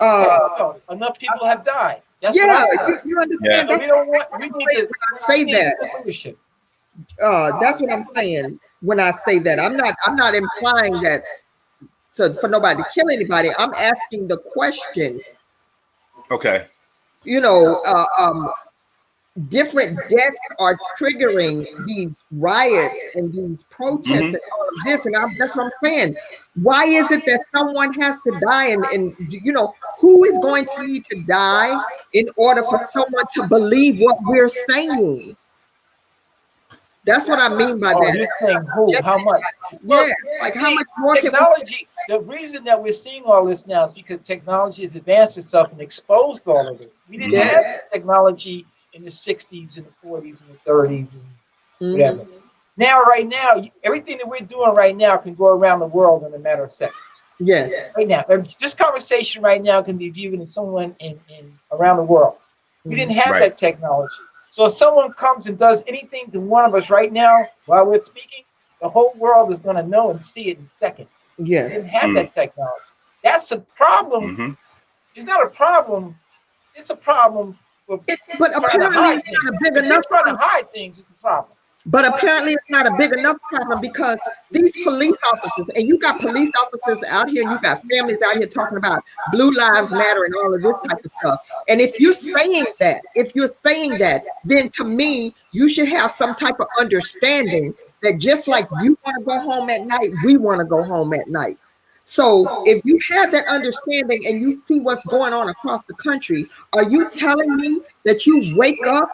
[SPEAKER 3] Enough people have died. That's what I said.
[SPEAKER 1] You understand?
[SPEAKER 3] Yeah. We don't want. We need to
[SPEAKER 1] say that. That's what I'm saying when I say that. I'm not implying that for nobody to kill anybody. I'm asking the question.
[SPEAKER 2] Okay.
[SPEAKER 1] Different deaths are triggering these riots and these protests and all of this, and that's what I'm saying. Why is it that someone has to die, and who is going to need to die in order for someone to believe what we're saying? That's what I mean by that.
[SPEAKER 3] You're saying who? How much?
[SPEAKER 1] Yeah, like how much more
[SPEAKER 3] technology. The reason that we're seeing all this now is because technology has advanced itself and exposed all of this. We didn't have technology in the 60s and the 40s and the 30s and whatever. Now, right now, everything that we're doing right now can go around the world in a matter of seconds.
[SPEAKER 1] Yes.
[SPEAKER 3] Right now, this conversation right now can be viewed in someone in around the world. We didn't have that technology. So if someone comes and does anything to one of us right now while we're speaking, the whole world is going to know and see it in seconds.
[SPEAKER 1] Yes.
[SPEAKER 3] We didn't have that technology. That's a problem. It's not a problem. It's a problem.
[SPEAKER 1] But apparently it's not a big enough
[SPEAKER 3] problem. Trying to hide things is the problem.
[SPEAKER 1] But apparently it's not a big enough problem because these police officers, and you got police officers out here, and you got families out here talking about Blue Lives Matter and all of this type of stuff. And if you're saying that, then to me, you should have some type of understanding that just like you want to go home at night, we want to go home at night. So if you have that understanding and you see what's going on across the country, are you telling me that you wake up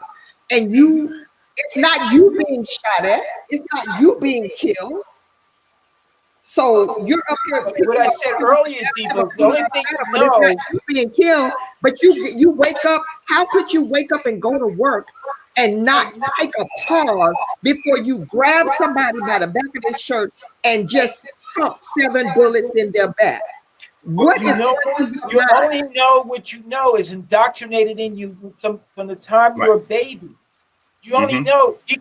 [SPEAKER 1] and it's not you being shot at, it's not you being killed? So you're up here.
[SPEAKER 3] What I said earlier, Deepa, the only thing you know
[SPEAKER 1] is you being killed, but you wake up. How could you wake up and go to work and not take a pause before you grab somebody by the back of their shirt and just pump 7 bullets in their back? What
[SPEAKER 3] you only know what you know is indoctrinated in you from the time you're a baby. You only know, you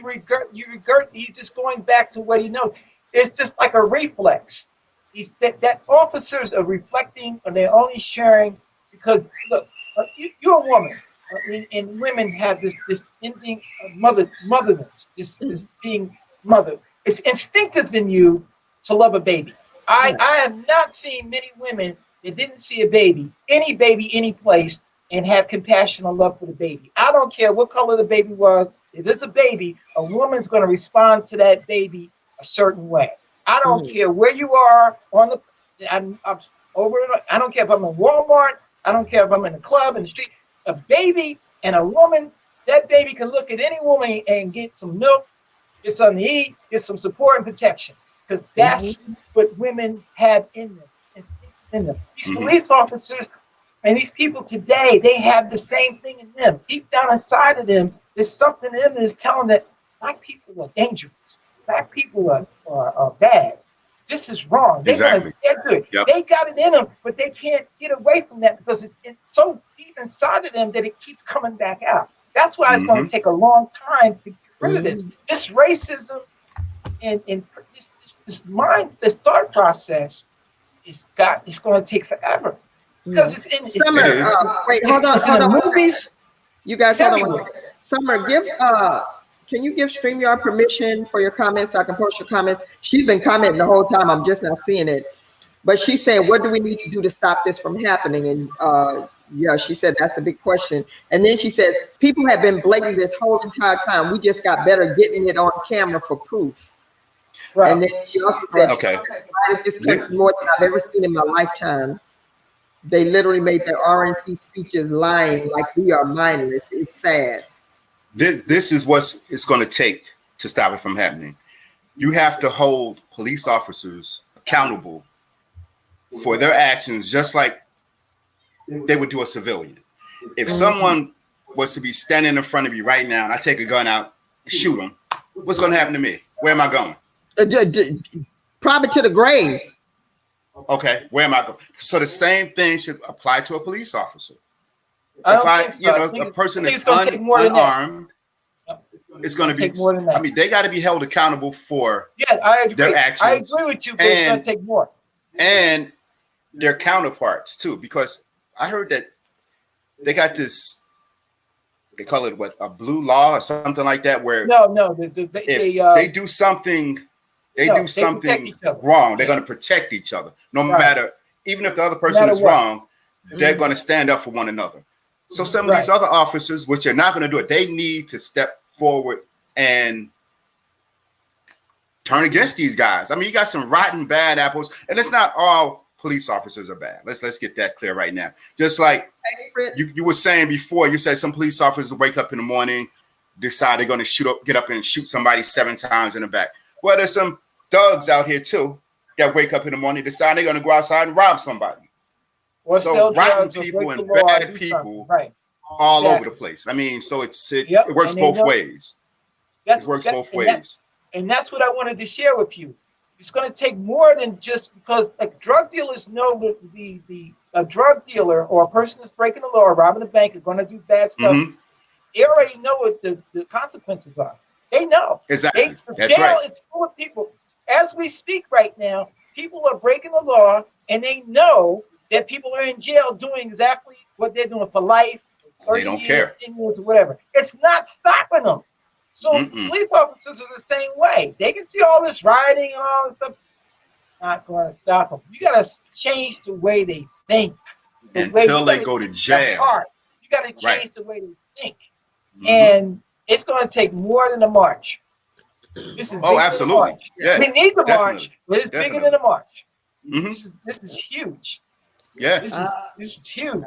[SPEAKER 3] regurgitate, he's just going back to what he knows. It's just like a reflex. That officers are reflecting, or they're only sharing because, look, you're a woman, and women have this instinct of motherness, this being mother. It's instinctive in you to love a baby. I have not seen many women that didn't see any baby, any place, and have compassion or love for the baby. I don't care what color the baby was. If it's a baby, a woman's going to respond to that baby a certain way. I don't care where you are on the. I'm over. I don't care if I'm in Walmart. I don't care if I'm in the club, in the street. A baby and a woman, that baby can look at any woman and get some milk, get something to eat, get some support and protection. Because that's what women have in them. These police officers and these people today, they have the same thing in them. Deep down inside of them, there's something in them that is telling that black people are dangerous. Black people are bad. This is wrong. They're good. Yep. They got it in them, but they can't get away from that because it's so deep inside of them that it keeps coming back out. That's why it's going to take a long time to get rid of this. This racism and this thought process it's going to take forever. Because it's in
[SPEAKER 1] Summer. Wait, hold on.
[SPEAKER 3] Movies.
[SPEAKER 1] You guys, hold on. Summer, can you give StreamYard permission for your comments so I can post your comments? She's been commenting the whole time. I'm just not seeing it. But she's saying, what do we need to do to stop this from happening? And she said that's the big question. And then she says, people have been blaming this whole entire time. We just got better getting it on camera for proof. Right. And then she also said, this country more than I've ever seen in my lifetime. They literally made their RNC speeches lying like we are mindless. It's sad.
[SPEAKER 2] This is what it's going to take to stop it from happening. You have to hold police officers accountable for their actions, just like they would do a civilian. If someone was to be standing in front of me right now and I take a gun out, shoot them, what's going to happen to me? Where am I going?
[SPEAKER 1] Probably to the grave.
[SPEAKER 2] Okay, where am I going? So the same thing should apply to a police officer. If a person is unarmed, it's going to be more than that. I mean, they got to be held accountable for their actions.
[SPEAKER 3] I agree with you, but it's going to take more.
[SPEAKER 2] And their counterparts too, because I heard that they got this, they call it what, a blue law or something like that, where they do something, wrong, they're going to protect each other. No matter, even if the other person is wrong, they're going to stand up for one another. So some of these other officers, which are not going to do it, they need to step forward and turn against these guys. I mean, you got some rotten bad apples, and it's not all police officers are bad. Let's get that clear right now. Just like you were saying before, you said some police officers wake up in the morning, decide they're going to get up and shoot somebody 7 times in the back. Well, there's some thugs out here too that wake up in the morning, decide they're going to go outside and rob somebody. So rotten people and bad people all over the place. I mean, so it works both ways. It works both ways.
[SPEAKER 3] And that's what I wanted to share with you. It's going to take more than just because like drug dealers know that a drug dealer or a person that's breaking the law or robbing a bank is going to do bad stuff. They already know what the consequences are. They know.
[SPEAKER 2] Exactly.
[SPEAKER 3] Jail is full of people. As we speak right now, people are breaking the law and they know that people are in jail doing exactly what they're doing for life.
[SPEAKER 2] They don't care.
[SPEAKER 3] 10 years or whatever. It's not stopping them. So police officers are the same way. They can see all this rioting and all this stuff. Not going to stop them. You got to change the way they think.
[SPEAKER 2] Until they go to jail.
[SPEAKER 3] You got to change the way they think. And it's going to take more than a march. This is
[SPEAKER 2] absolutely. Yeah,
[SPEAKER 3] we need the march, but it's bigger than a march. This is huge.
[SPEAKER 2] Yeah.
[SPEAKER 3] This is huge.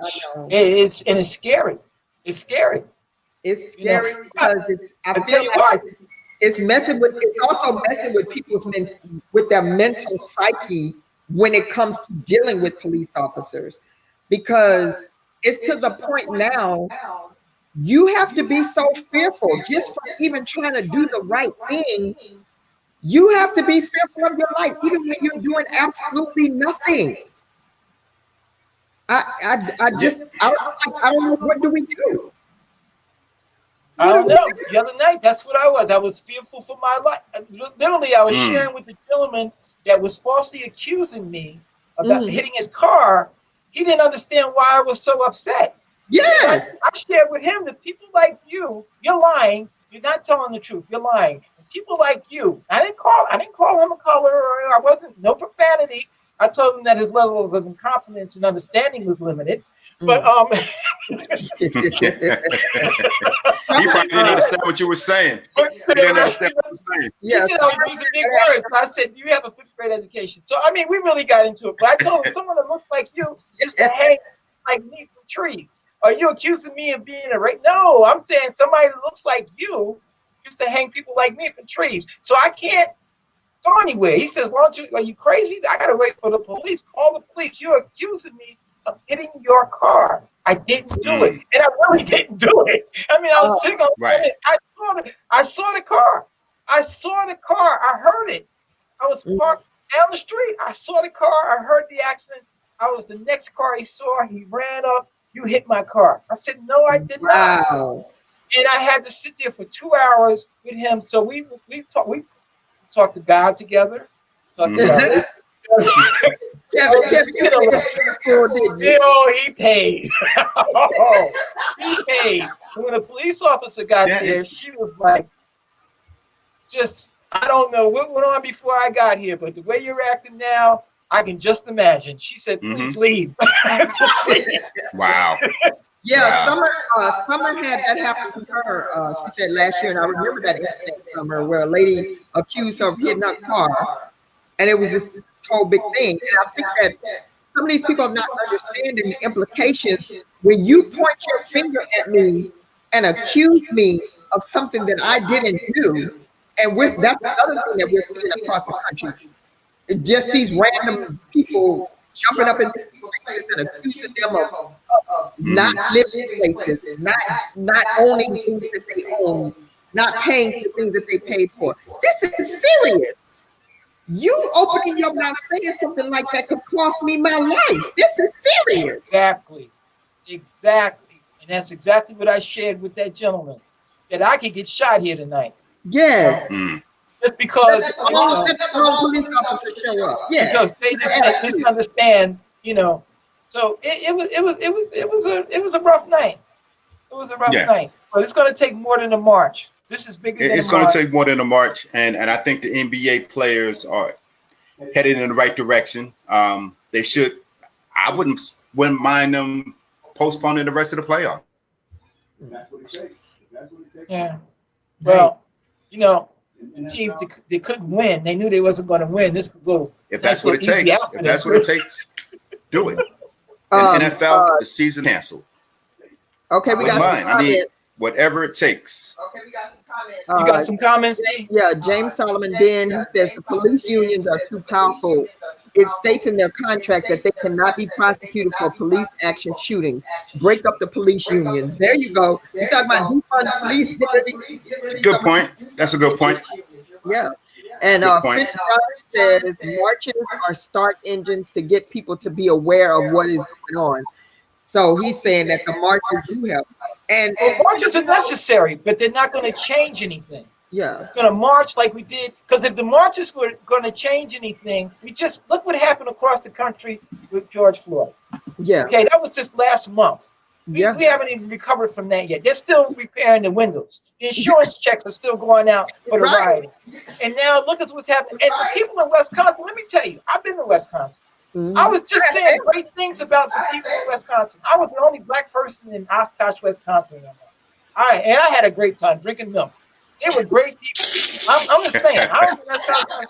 [SPEAKER 3] It's scary. It's scary.
[SPEAKER 1] It's scary because I feel like it's messing with. It's also messing with people's with their mental psyche when it comes to dealing with police officers, because it's to the point now you have to be so fearful just for even trying to do the right thing. You have to be fearful of your life even when you're doing absolutely nothing. I don't know, what do we do?
[SPEAKER 3] I don't know. The other night, that's what I was. I was fearful for my life. Literally, I was sharing with the gentleman that was falsely accusing me about hitting his car. He didn't understand why I was so upset.
[SPEAKER 1] Yes.
[SPEAKER 3] I shared with him that people like you, you're lying. You're not telling the truth. You're lying. And people like you. I didn't call him a color. I wasn't. No profanity. I told him that his level of incompetence and understanding was limited. But
[SPEAKER 2] he probably didn't understand what you were saying. He didn't understand what you were saying.
[SPEAKER 3] He said I was using big words. And I said, you have a 5th grade education. So I mean, we really got into it. But I told him someone that looks like you used to hang like me from trees. Are you accusing me of being a rape? No, I'm saying somebody that looks like you used to hang people like me from trees. So I can't go anywhere. He says, why don't you, are you crazy? I got to wait for the police. Call the police. You're accusing me of hitting your car. I didn't do it. And I really didn't do it. I mean, I was sitting on it. I saw the car. I saw the car. I heard it. I was parked down the street. I saw the car. I heard the accident. I was the next car he saw. He ran up. You hit my car. I said, no, I did not. And I had to sit there for 2 hours with him. So we talked to God together. Talked to God. He paid. He paid. When a police officer got there, she was like, I don't know what went on before I got here, but the way you're acting now, I can just imagine. She said, please leave.
[SPEAKER 2] Wow.
[SPEAKER 1] Yeah, Summer had that happen to her. She said last year, and I remember that summer where a lady accused her of hitting her car, and it was this whole big thing. And I think that some of these people are not understanding the implications when you point your finger at me and accuse me of something that I didn't do. And that's the other thing that we're seeing across the country. Just these random people jumping up in people's faces and accusing them not living places, not owning things that they own, not paying for things that they paid for. This is serious. You opening your mouth saying something like that could cost me my life. This is serious.
[SPEAKER 3] Exactly. And that's exactly what I shared with that gentleman, that I could get shot here tonight.
[SPEAKER 1] Yes.
[SPEAKER 3] Just because
[SPEAKER 1] police officers show up. Yes.
[SPEAKER 3] Because they just misunderstand, So it was a rough night. It was a rough night. But it's going to take more than a march. This is bigger than
[SPEAKER 2] it's going to take more than a march, and I think the NBA players are headed in the right direction. They should. I wouldn't mind them postponing the rest of the playoff.
[SPEAKER 4] That's what it takes.
[SPEAKER 3] Yeah. Well, the teams they couldn't win. They knew they wasn't going to win. This could go.
[SPEAKER 2] If that's what it takes, do it. In NFL, the season canceled.
[SPEAKER 1] Okay, we got some comments.
[SPEAKER 2] I mean, whatever it takes.
[SPEAKER 1] Okay, we got some comments.
[SPEAKER 3] You got some comments?
[SPEAKER 1] Yeah, James Solomon Ben, he says the police unions are too powerful. It states in their contract that they cannot be prosecuted for police action shootings. Break up the police unions. There you go. You're talking about defund police.
[SPEAKER 2] Good point. That's a good point.
[SPEAKER 1] Yeah. And Fish says marches are start engines to get people to be aware of what is going on. So he's saying that the marches do help. And
[SPEAKER 3] marches are necessary, but they're not going to change anything.
[SPEAKER 1] Yeah.
[SPEAKER 3] We're going to march like we did. Because if the marches were going to change anything, we just look what happened across the country with George Floyd.
[SPEAKER 1] Yeah.
[SPEAKER 3] Okay, that was just last month. We haven't even recovered from that yet. They're still repairing the windows. The insurance checks are still going out for the rioting. And now look at what's happening. And the people in Wisconsin, let me tell you, I've been to Wisconsin. I was just saying great things about the people in Wisconsin. I was the only black person in Oshkosh, Wisconsin. All right, and I had a great time drinking milk. It was great people. I'm just saying, I was in Wisconsin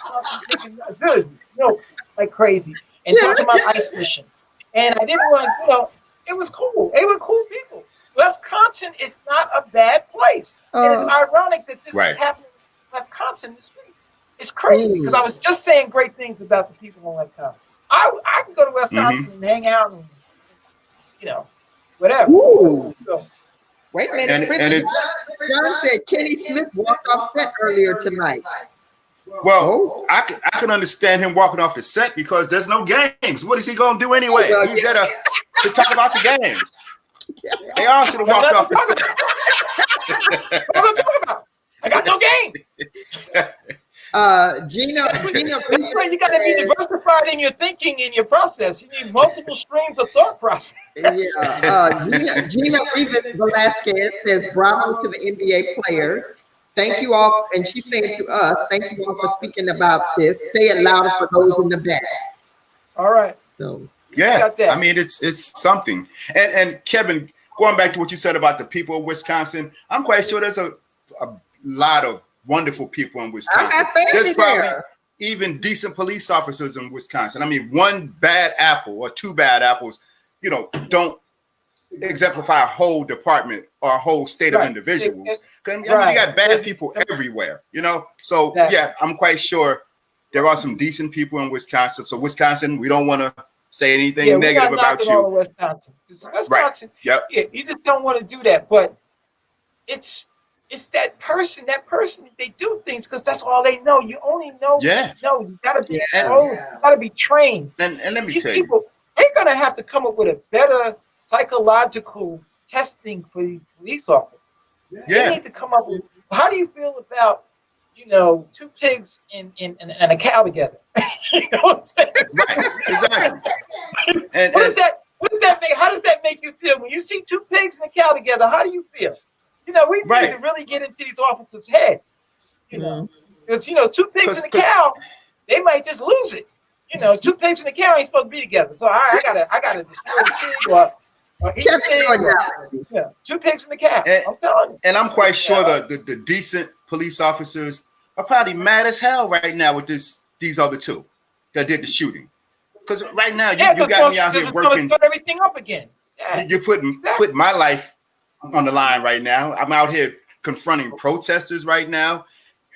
[SPEAKER 3] drinking good milk like crazy and talking about ice fishing. And I didn't want to, it was cool. They were cool people. Wisconsin is not a bad place. And it's ironic that this is happening in Wisconsin this week. It's crazy because I was just saying great things about the people in Wisconsin. I can go to Wisconsin and hang out and, whatever. So,
[SPEAKER 1] wait a minute. John said Kenny Smith walked off set earlier tonight.
[SPEAKER 2] Well, I can understand him walking off the set because there's no games. What is he going to do anyway? He's there to talk about the games. They all should have walked off the set.
[SPEAKER 3] What am I talking about? I got no game.
[SPEAKER 1] Gina,
[SPEAKER 3] you got to be diversified in your thinking, in your process. You need multiple streams of thought process.
[SPEAKER 1] Gina Rivas Velasquez says, bravo to the NBA players. Thank you all. And she's saying to us, thank you all for speaking about this. Say it louder for those in the back.
[SPEAKER 3] All right.
[SPEAKER 1] So
[SPEAKER 2] yeah, I mean, it's something. And Kevin, going back to what you said about the people of Wisconsin, I'm quite sure there's a lot of wonderful people in Wisconsin. There's probably even decent police officers in Wisconsin. I mean, one bad apple or two bad apples, don't exemplify a whole department or a whole state of individuals. Because you got bad people everywhere, So yeah, I'm quite sure there are some decent people in Wisconsin. So Wisconsin, we don't want to say anything negative about you.
[SPEAKER 3] Wisconsin, yeah, you just don't want to do that. But it's that person, they do things because that's all they know. You only know what you know. You got to be exposed. You got to be trained.
[SPEAKER 2] And let me
[SPEAKER 3] These
[SPEAKER 2] tell
[SPEAKER 3] people, they're going to have to come up with a better psychological testing for these police officers. They need to come up with, how do you feel about, two pigs and a cow together? You know what I'm saying?
[SPEAKER 2] Right, exactly.
[SPEAKER 3] What does that make? How does that make you feel when you see two pigs and a cow together? How do you feel? We need to really get into these officers' heads. Because two pigs and a cow, they might just lose it. Two pigs and a cow ain't supposed to be together. So I gotta destroy the pig or eat the pig. Two pigs and a cow. I'm telling you.
[SPEAKER 2] And I'm quite sure the decent police officers are probably mad as hell right now with these other two that did the shooting. Because right now you got me out here working.
[SPEAKER 3] Start everything up again.
[SPEAKER 2] You're putting my life on the line right now. I'm out here confronting protesters right now.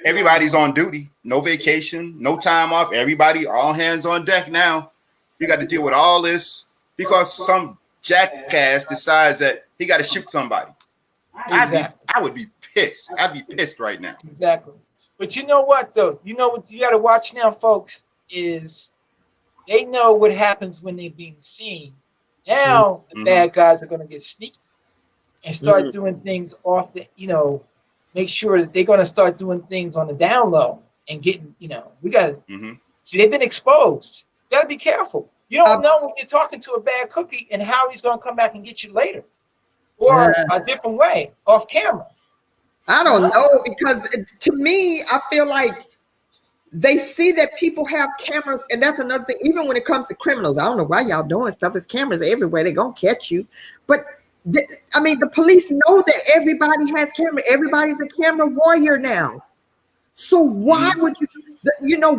[SPEAKER 2] Everybody's on duty, no vacation, no time off. Everybody, all hands on deck now. You got to deal with all this because some jackass decides that he got to shoot somebody.
[SPEAKER 3] Exactly.
[SPEAKER 2] I would be pissed. I'd be pissed right now.
[SPEAKER 3] Exactly. But you know what, though? You know what you got to watch now, folks, is they know what happens when they're being seen. Now the bad guys are going to get sneaky and start doing things off the, make sure that they're going to start doing things on the down low and getting, we got to see, they've been exposed. You got to be careful. You don't know when you're talking to a bad cookie and how he's going to come back and get you later or a different way off camera.
[SPEAKER 1] I don't know, because to me, I feel like they see that people have cameras, and that's another thing. Even when it comes to criminals, I don't know why y'all doing stuff. There's cameras everywhere. They're going to catch you. But, the police know that everybody has cameras. Everybody's a camera warrior now. So why would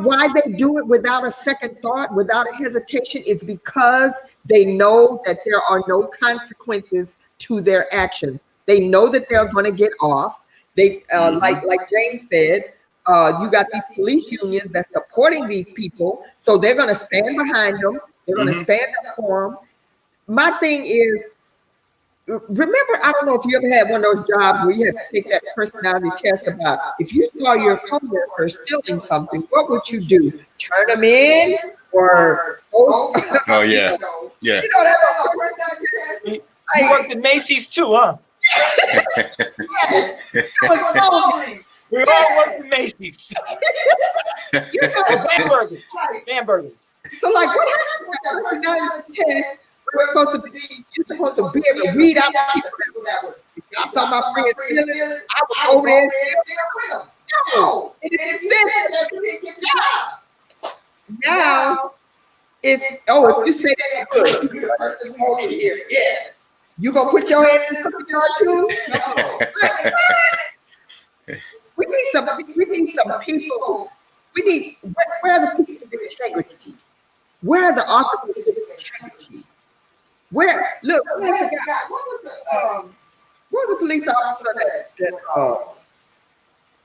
[SPEAKER 1] why they do it without a second thought, without a hesitation? It's because they know that there are no consequences to their actions. They know that they're going to get off. They like James said, you got these police unions that's supporting these people, so they're going to stand behind them. They're going to stand up for them. My thing is, remember, I don't know if you ever had one of those jobs where you had to take that personality test about if you saw your coworker stealing something, what would you do? Turn them in or
[SPEAKER 2] oh yeah, yeah.
[SPEAKER 3] You worked at Macy's too, huh? We all work at Macy's. Hamburgers.
[SPEAKER 1] So like, what happened with that personality test? You're supposed to be able to weed out people that were. I saw my friend stealing. I was over there. No, it didn't say that you didn't get the job. Now it's if you say that good, you're the person who over here. Yes. You gonna put your hand in the cookie jar too? No. We need some people. Where are the people with integrity? Where are the officers with integrity? Look, what was the police officer that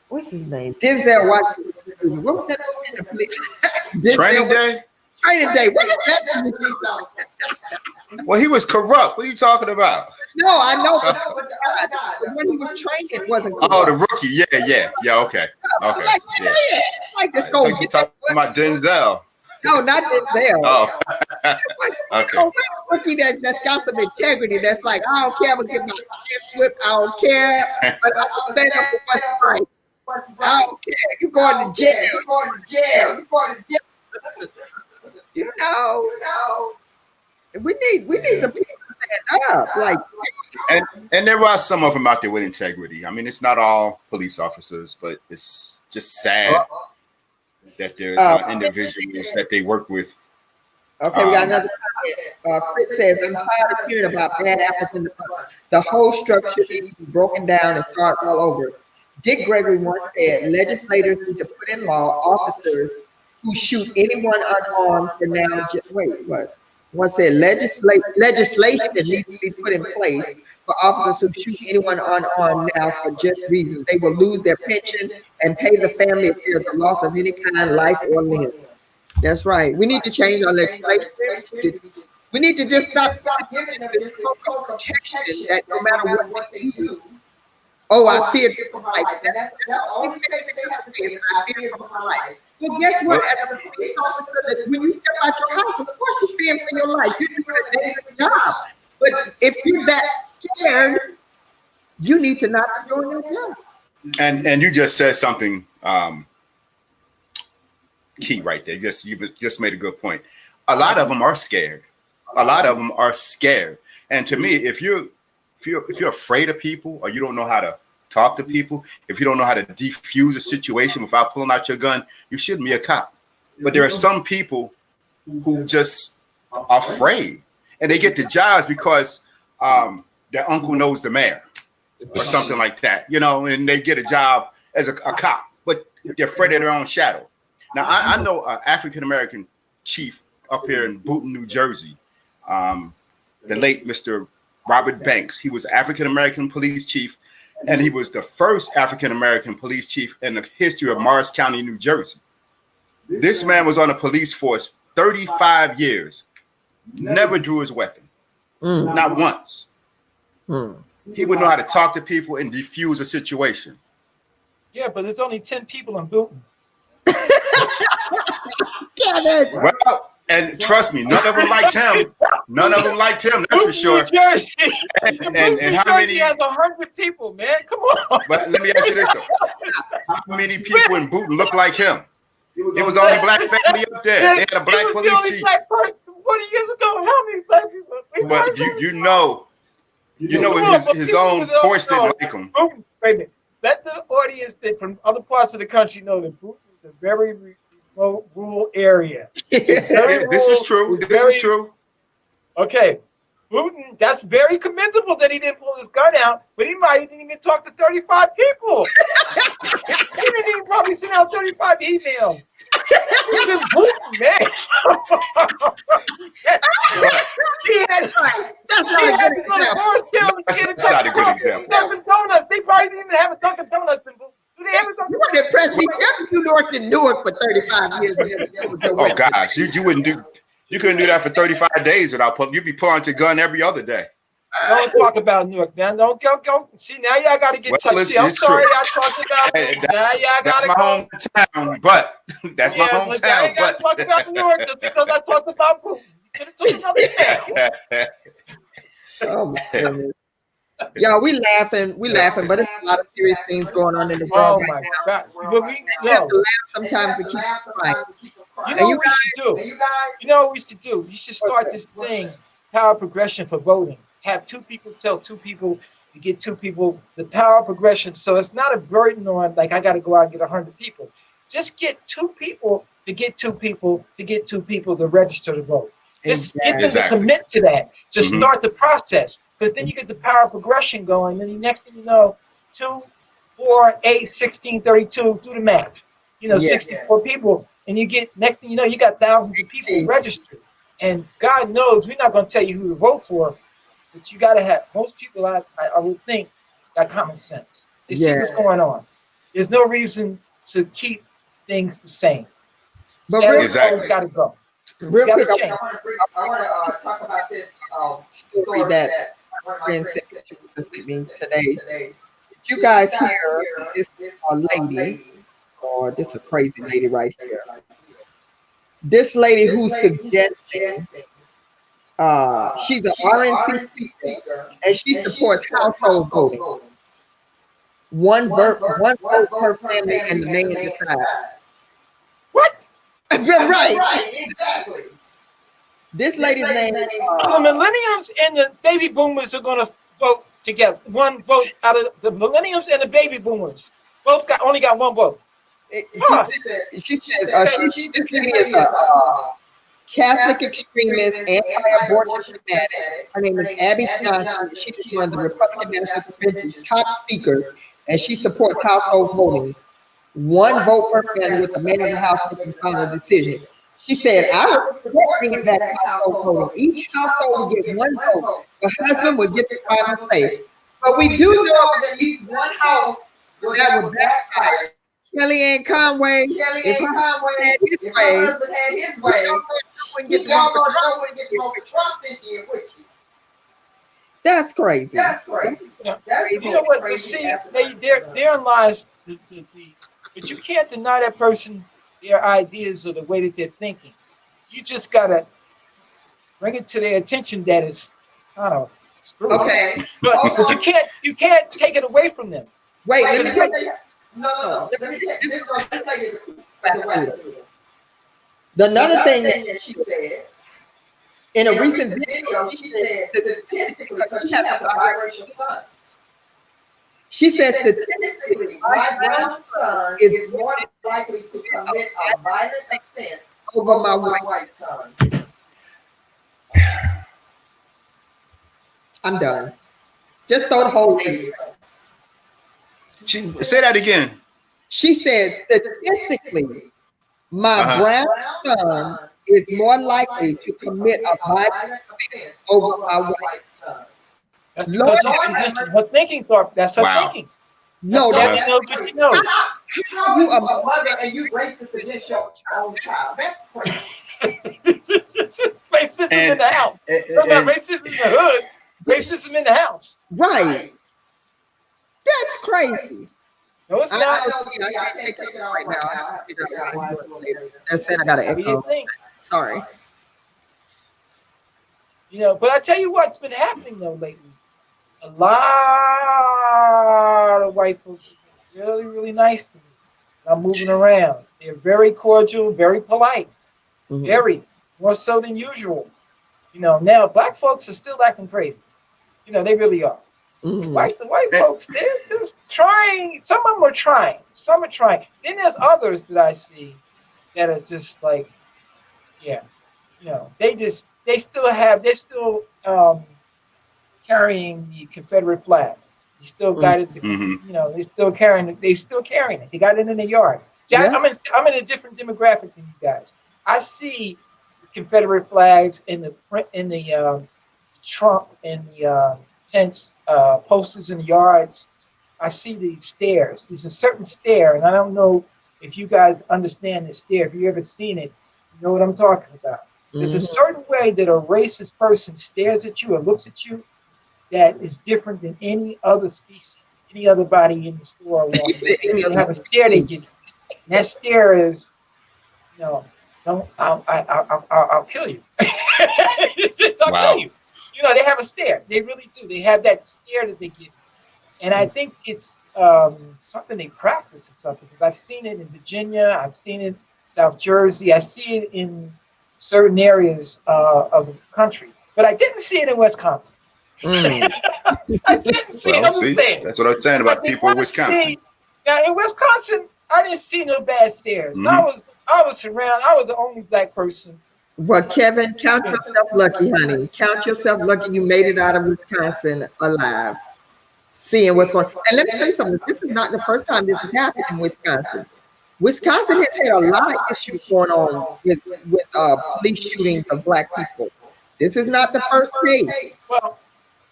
[SPEAKER 1] what's his name? Denzel Washington. What was that in the police?
[SPEAKER 2] Training Day?
[SPEAKER 1] Training Day. What is that?
[SPEAKER 2] Well, he was corrupt. What are you talking about?
[SPEAKER 1] No, I know, but when he was training, wasn't corrupt.
[SPEAKER 2] Oh, the rookie. Yeah. Okay.
[SPEAKER 1] Like this
[SPEAKER 2] go. You talking about Denzel?
[SPEAKER 1] No, not Denzel.
[SPEAKER 2] Oh, okay.
[SPEAKER 1] Rookie that's got some integrity. That's like, I don't care. I'm gonna get my ass whipped. I don't care. But I'm stand up for what's right. I don't care. You going to jail. You going to jail. You know. We need some people to stand up. Like,
[SPEAKER 2] and there are some of them out there with integrity. I mean, it's not all police officers, but it's just sad that there's individuals that they work with.
[SPEAKER 1] Okay, we got another comment. Fritz says, I'm tired of hearing about bad apples in the front. The whole structure needs to be broken down and start all over. Dick Gregory once said, legislators need to put in law officers who shoot anyone unarmed for now. What? One said legislation that needs to be put in place for officers who shoot anyone unarmed now for just reasons. They will lose their pension and pay the family if there's a loss of any kind, life or limb. That's right. We need to change our legislation. We need to just stop giving them this protection that no matter what they do. Oh, I fear for my life. That's the only thing they have to say is I fear for my life. Well, guess what? As a police officer, that when you step out your house, of course you fear for your life. You're doing a dangerous job. But if you're that scared, you need to not be doing your job.
[SPEAKER 2] And you just said something key right there. You just made a good point. A lot of them are scared. And to me, if you're afraid of people, or you don't know how to talk to people, if you don't know how to defuse a situation without pulling out your gun, you shouldn't be a cop. But there are some people who just are afraid, and they get the jobs because their uncle knows the mayor or something like that, and they get a job as a cop, but they're afraid of their own shadow. Now, I know an African-American chief up here in Boonton, New Jersey, the late Mr. Robert Banks. He was African-American police chief, and he was the first African-American police chief in the history of Morris County, New Jersey. This man was on the police force 35 years, never drew his weapon. Not once.
[SPEAKER 1] Mm.
[SPEAKER 2] He would know how to talk to people and defuse a situation.
[SPEAKER 3] Yeah, but there's only 10 people in Booton.
[SPEAKER 2] Well, and trust me, none of them liked him. None of them liked him. That's for sure.
[SPEAKER 3] New Jersey.
[SPEAKER 2] And how many
[SPEAKER 3] has 100 people, man? Come on.
[SPEAKER 2] But let me ask you this though: how many people in Booton look like him? It was only black family up there. They had a black police chief.
[SPEAKER 3] Black person 40 years ago. How many black people?
[SPEAKER 2] But you know his own force didn't like him.
[SPEAKER 3] Booton, wait a minute. Let the audience from other parts of the country know that Booton is a very remote rural area.
[SPEAKER 2] This is true. This is true.
[SPEAKER 3] Okay. Booton, that's very commendable that he didn't pull his gun out, but he didn't even talk to 35 people. He didn't even probably send out 35 emails. He's in Booton, man.
[SPEAKER 2] That's not a good example.
[SPEAKER 3] Dunkin' Donuts. They probably didn't even have a Dunkin' Donuts in Booton. Do they have a Dunkin' Donuts?
[SPEAKER 1] Impressed me. You worked in Newark for 35 years.
[SPEAKER 2] Oh gosh, you wouldn't do. You couldn't do that for 35 days without pulling. You'd be pulling out your gun every other day.
[SPEAKER 3] Don't talk about Newark, man. Don't go. See, now y'all got to get touchy. I'm sorry I talked about Newark. Now y'all got to go.
[SPEAKER 2] That's my hometown, but that's my hometown.
[SPEAKER 3] I ain't got to talk about Newark just because I talked about Booton. You could have took another day.
[SPEAKER 1] Oh my goodness. Y'all, we laughing, but there's a lot of serious things going on in the world right now.
[SPEAKER 3] But
[SPEAKER 1] we have to laugh sometimes to keep crying.
[SPEAKER 3] You know what we should do? You know what we should do? You should start this thing, power progression for voting. Have two people tell two people to get two people the power progression. So it's not a burden on like I got to go out and get 100 people. Just get two people to get two people to get two people to register to vote. Just get them to commit to that. Just start the process. Because then you get the power progression going. And the next thing you know, 2, 4, 8, 16, 32, do the math. 64 people. And you get, next thing you know, you got thousands of people registered. And God knows, we're not going to tell you who to vote for. But you got to have, most people, I would think, got common sense. They see what's going on. There's no reason to keep things the same. Status quo got to go.
[SPEAKER 1] Real quick, I want to talk about this story that my friend sent me today. Did you guys hear this lady, or this is a crazy lady right here? This lady who suggested she's an RNC speaker and she supports household voting. One vote per family and the man decides.
[SPEAKER 3] What?
[SPEAKER 1] Right, exactly. This lady's name is
[SPEAKER 3] the millennials and the baby boomers are going to vote together. One vote out of the millennials and the baby boomers. Both only got one vote.
[SPEAKER 1] She said this lady is a Catholic extremist, anti-abortion fanatic. Her name is Abby Johnson. She is one of the Republican National Convention's top speakers, and she supports household voting. One vote per family with the man in the house making the final decision. She said, I would support bringing back household voting. Each household would get one vote. The husband would get the final say. But we do know that at least one house that would backfire. Kellyanne Conway, if her husband had his way, y'all gonna wouldn't get to vote for Trump this year, would you? That's crazy. That's crazy.
[SPEAKER 3] You know what? You see, therein lies the but you can't deny that person their ideas or the way that they're thinking. You just gotta bring it to their attention that it's kind of screwed.
[SPEAKER 1] Okay.
[SPEAKER 3] But you can't take it away from them.
[SPEAKER 1] Wait, let me tell you. No. Let me tell you another thing that she said in a recent video, she said statistically, because she has a biracial son. She says statistically, my brown son is more likely to commit a violent offense over my white son. I'm done. Just throw the whole thing.
[SPEAKER 2] Say that again.
[SPEAKER 1] She said statistically, my brown son is more likely to commit a violent offense over my white son.
[SPEAKER 3] That's because her thinking thought. That's her thinking.
[SPEAKER 1] No,
[SPEAKER 3] that's what she knows.
[SPEAKER 1] How you a mother and you racist against your own child? That's crazy.
[SPEAKER 3] racism in the house. Talking about racism in the hood, racism in the house.
[SPEAKER 1] Right. That's crazy.
[SPEAKER 3] No, it's not.
[SPEAKER 1] I can't take it right now. I have to figure out why it's doing it later. They're saying I got an echo. Sorry.
[SPEAKER 3] You know, but I tell you what's been happening though lately. A lot of white folks have been really, really nice to me. I'm moving around. They're very cordial, very polite, very more so than usual. You know, now black folks are still acting crazy. You know, they really are. The white folks, they're just trying. Some of them are trying. Some are trying. Then there's others that I see that are just like, yeah, you know, they're still carrying the Confederate flag. You still got it. You know, they're still carrying it. They got it in their yard. See, I'm in a different demographic than you guys. I see the Confederate flags in the Trump and the Pence posters in the yards. I see these stairs. There's a certain stare, and I don't know if you guys understand this stare. If you've ever seen it, you know what I'm talking about. There's a certain way that a racist person stares at you or looks at you that is different than any other species, any other body in the store. They have a stare they give you. And that stare is, you know, I'll kill you. I'll kill you. You know, they have a stare. They really do. They have that stare that they give you. And I think it's something they practice or something. Because I've seen it in Virginia. I've seen it in South Jersey. I see it in certain areas of the country. But I didn't see it in Wisconsin. I didn't see it. I'm just saying.
[SPEAKER 2] That's what I was saying about people in Wisconsin.
[SPEAKER 3] Now, in Wisconsin, I didn't see no bad stares. I was around. I was the only black person.
[SPEAKER 1] Well, Kevin, count yourself lucky, honey. Count yourself lucky you made it out of Wisconsin alive, seeing what's going on. And let me tell you something. This is not the first time this has happened in Wisconsin. Wisconsin has had a lot of issues going on with police shootings of black people. This is not the first case.
[SPEAKER 3] Well,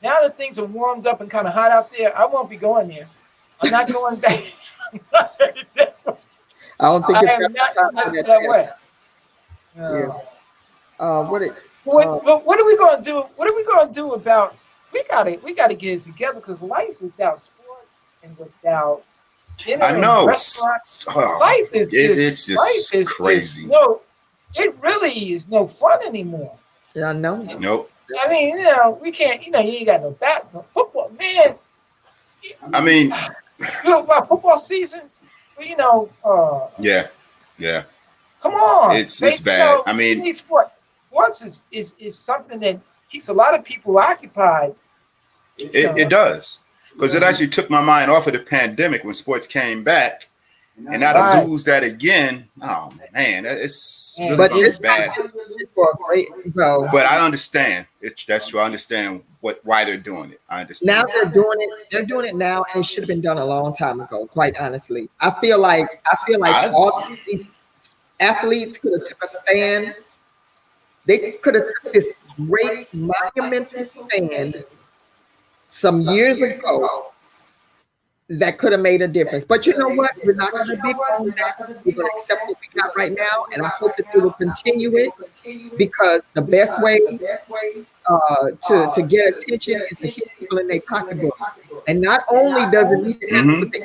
[SPEAKER 3] now that things are warmed up and kind of hot out there, I won't be going there. I'm not going back.
[SPEAKER 1] I don't think it's
[SPEAKER 3] not that way.
[SPEAKER 1] Yeah.
[SPEAKER 3] What are we going to do? What are we going to do about? We gotta get it together because life without sports and without dinner
[SPEAKER 2] I know.
[SPEAKER 3] Life is
[SPEAKER 2] just crazy.
[SPEAKER 3] It really is no fun anymore.
[SPEAKER 1] Yeah, I know.
[SPEAKER 2] Nope.
[SPEAKER 3] I mean, you know, we can't. You know, you ain't got no football, man.
[SPEAKER 2] I mean,
[SPEAKER 3] about football season. You know.
[SPEAKER 2] Yeah.
[SPEAKER 3] Come on.
[SPEAKER 2] It's bad. I mean,
[SPEAKER 3] sports is something that keeps a lot of people occupied.
[SPEAKER 2] It does, because it actually took my mind off of the pandemic when sports came back, and now to lose that again. Oh man, it's really bad. But I understand. That's true. I understand why they're doing it. I understand.
[SPEAKER 1] Now they're doing it. They're doing it now, and it should have been done a long time ago. Quite honestly, I feel like all these athletes could have took a stand. They could have took this great monumental stand some years ago that could have made a difference. But you know what? We're not going to be on that. We're going to accept what we got right now, and I hope that they will continue it, because the best way to get attention is to hit people in their pocketbooks. And not only does it need to happen with the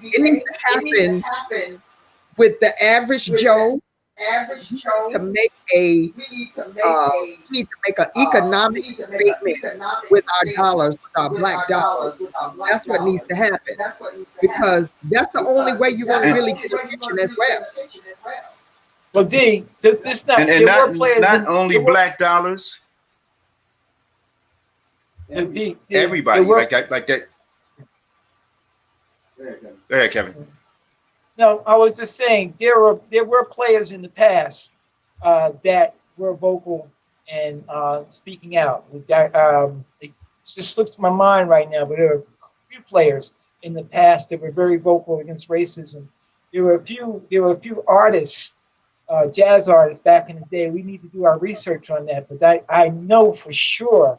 [SPEAKER 1] it needs to happen with the average Joe. To make we need to make an economic statement with our dollars, with our black dollars. That's what needs to happen, because that's the only way you're going to really get attention as well.
[SPEAKER 3] Well, D, this not
[SPEAKER 2] and not only black dollars. Everybody like that. Go ahead, Kevin.
[SPEAKER 3] No, I was just saying there were players in the past that were vocal and speaking out. It just slips my mind right now, but there are a few players in the past that were very vocal against racism. There were a few artists, jazz artists back in the day. We need to do our research on that, but I know for sure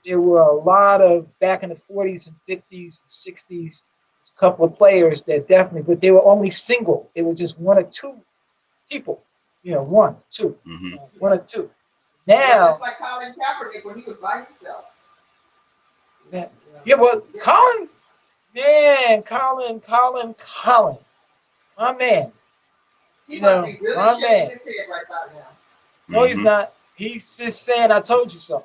[SPEAKER 3] there were a lot of, back in the 40s and 50s and 60s. A couple of players that definitely, but they were only single. They were just one or two people, you know, one or two. Now,
[SPEAKER 1] just like Colin Kaepernick when he was by himself.
[SPEAKER 3] yeah, well, Colin, my man.
[SPEAKER 1] He must be really shaking his head right about now.
[SPEAKER 3] No, he's not. He's just saying, "I told you so."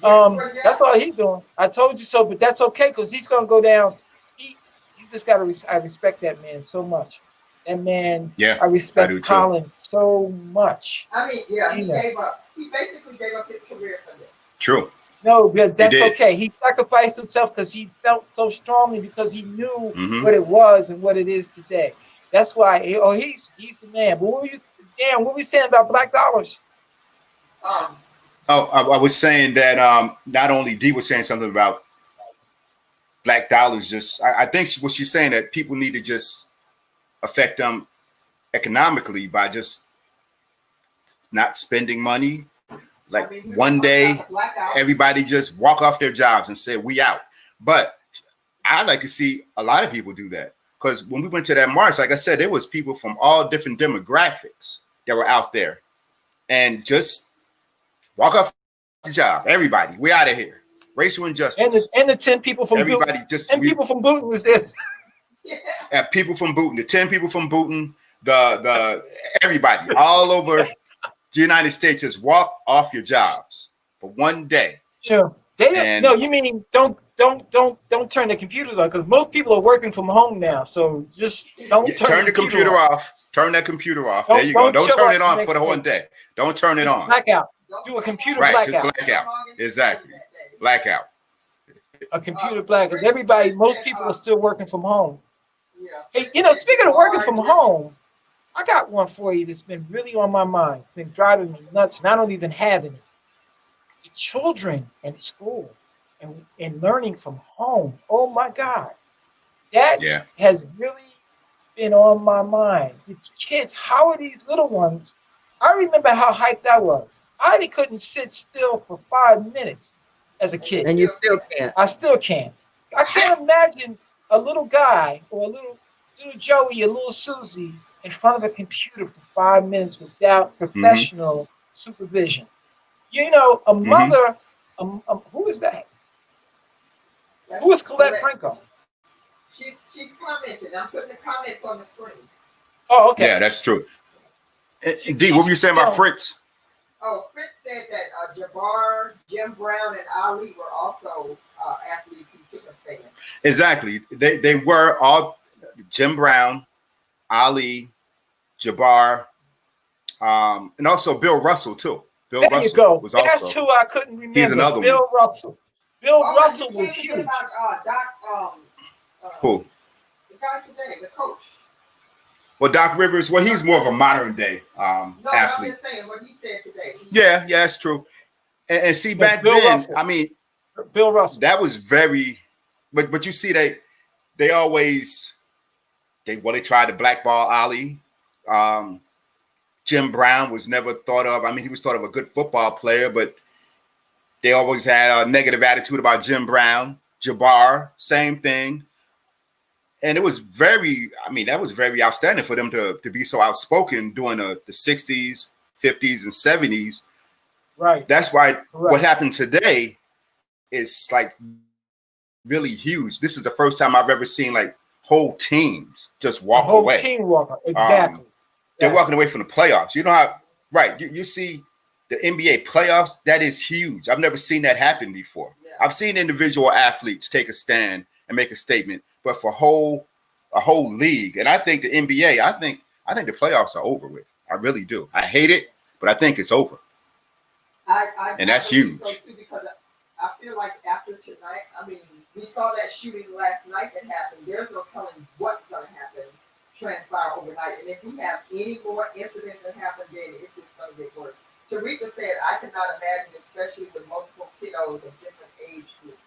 [SPEAKER 3] That's all he's doing. I told you so, but that's okay because he's gonna go down. He's just got to. I respect that man so much. That man.
[SPEAKER 2] Yeah,
[SPEAKER 3] I respect Colin so much.
[SPEAKER 1] I mean, yeah, he gave up. He basically gave up his career for this.
[SPEAKER 2] True.
[SPEAKER 3] No, but that's okay. He sacrificed himself because he felt so strongly because he knew what it was and what it is today. That's why. He's the man. But what we saying about black dollars?
[SPEAKER 2] I was saying that not only Dee was saying something about black dollars, just I think what she's saying that people need to just affect them economically by just not spending money. Like one day, everybody just walk off their jobs and say, we out. But I'd like to see a lot of people do that. Because when we went to that march, like I said, there was people from all different demographics that were out there. And just walk off the job. Everybody, we out of here. Racial injustice.
[SPEAKER 3] And the 10 people from
[SPEAKER 2] everybody
[SPEAKER 3] Booton.
[SPEAKER 2] just
[SPEAKER 3] 10 people from Booton was this.
[SPEAKER 2] People from Booton, the 10 people from Booton, the everybody all over the United States just walk off your jobs for one day.
[SPEAKER 3] Sure. You mean don't turn the computers on because most people are working from home now. So just don't
[SPEAKER 2] turn the computer off. Turn that computer off. There you go. Don't turn it on for the whole day. Don't turn it on.
[SPEAKER 3] Blackout. Do a computer blackout.
[SPEAKER 2] Just blackout. Exactly. Blackout.
[SPEAKER 3] A computer blackout. Most people are still working from home. Hey, speaking of working from home, I got one for you that's been really on my mind. It's been driving me nuts, and I don't even have any. The children in school and learning from home. Oh my God. That has really been on my mind. The kids, how are these little ones? I remember how hyped I was. I couldn't sit still for 5 minutes as a kid.
[SPEAKER 1] And you still can't.
[SPEAKER 3] I still can't. I can't imagine a little guy or a little Joey, a little Susie in front of a computer for 5 minutes without professional supervision. A mother, who is that? Who is Colette Franco?
[SPEAKER 1] She's commenting. I'm putting the comments on the screen.
[SPEAKER 3] Oh, okay.
[SPEAKER 2] Yeah, that's true. Dee, what were you saying about Fritz?
[SPEAKER 1] Oh, Fritz said that Jabbar, Jim Brown, and Ali were also athletes who took a stand.
[SPEAKER 2] Exactly. They were all Jim Brown, Ali, Jabbar, and also Bill Russell too. Bill
[SPEAKER 3] there
[SPEAKER 2] Russell
[SPEAKER 3] you go.
[SPEAKER 2] was
[SPEAKER 3] That's
[SPEAKER 2] also.
[SPEAKER 3] who I couldn't remember.
[SPEAKER 2] He's another
[SPEAKER 3] Bill
[SPEAKER 2] one.
[SPEAKER 3] Russell. Bill Russell was huge.
[SPEAKER 1] About,
[SPEAKER 2] who?
[SPEAKER 1] The guy today, the coach.
[SPEAKER 2] Well, Doc Rivers. Well, he's more of a modern day athlete.
[SPEAKER 1] I'm just saying what he said today.
[SPEAKER 2] Yeah, that's true. And see, back then,
[SPEAKER 3] Russell.
[SPEAKER 2] I mean,
[SPEAKER 3] Bill Russell.
[SPEAKER 2] That was very. But you see, they always they tried to blackball Ali. Jim Brown was never thought of. I mean, he was thought of a good football player, but they always had a negative attitude about Jim Brown. Jabbar, same thing. And it was very, that was very outstanding for them to be so outspoken during the 60s, 50s, and 70s.
[SPEAKER 3] Right.
[SPEAKER 2] That's why what happened today is like really huge. This is the first time I've ever seen like whole teams just walk away.
[SPEAKER 3] Team walk, exactly.
[SPEAKER 2] They're walking away from the playoffs. You know how, right? You see the NBA playoffs, that is huge. I've never seen that happen before. Yeah. I've seen individual athletes take a stand and make a statement, but for a whole league, and I think the NBA, I think the playoffs are over with. I really do. I hate it, but I think it's over. And that's huge.
[SPEAKER 1] So too, because I feel like after tonight, we saw that shooting last night that happened. There's no telling what's going to happen, transpire overnight. And if we have any more incidents that happen, then it's just going to get worse. Tarika said, I cannot imagine, especially with multiple kiddos of different age groups.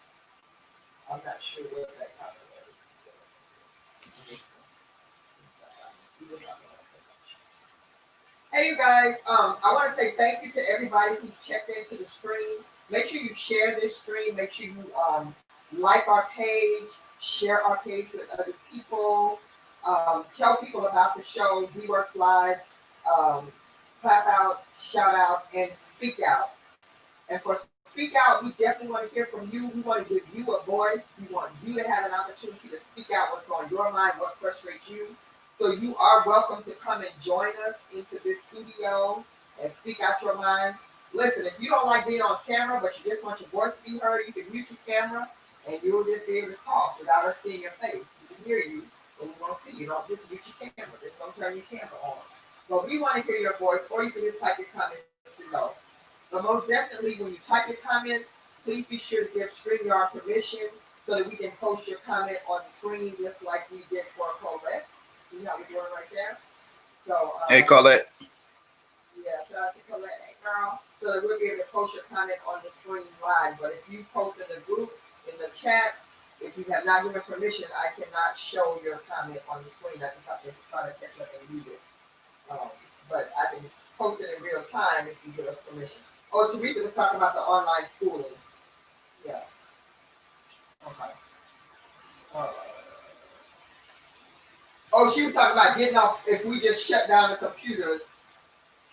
[SPEAKER 1] I'm not sure where that comes from. Hey, you guys, I want to say thank you to everybody who's checked into the stream. Make sure you share this stream. Make sure you like our page, share our page with other people. Tell people about the show, DeeWorks Live, clap out, shout out, and speak out. And for Speak Out, we definitely want to hear from you. We want to give you a voice. We want you to have an opportunity to speak out what's on your mind, what frustrates you. So you are welcome to come and join us into this studio and speak out your mind. Listen, if you don't like being on camera, but you just want your voice to be heard, you can mute your camera and you'll just be able to talk without us seeing your face. We can hear you, but we won't see you. Don't just mute your camera. Just don't turn your camera on. But we want to hear your voice, or you can just type your comments below. But most definitely, when you type your comments, please be sure to give StreamYard permission so that we can post your comment on the screen, just like we did for Colette. See how we're doing right there? So,
[SPEAKER 2] hey, Colette.
[SPEAKER 1] Yeah, shout out to Colette. Hey, girl. So that we'll be able to post your comment on the screen live. But if you post in the group, in the chat, if you have not given permission, I cannot show your comment on the screen. That's something to try to catch up and read it. But I can post it in real time if you give us permission. Oh, Teresa was talking about the online schooling. Yeah. Okay. Oh, she was talking about getting off if we just shut down the computers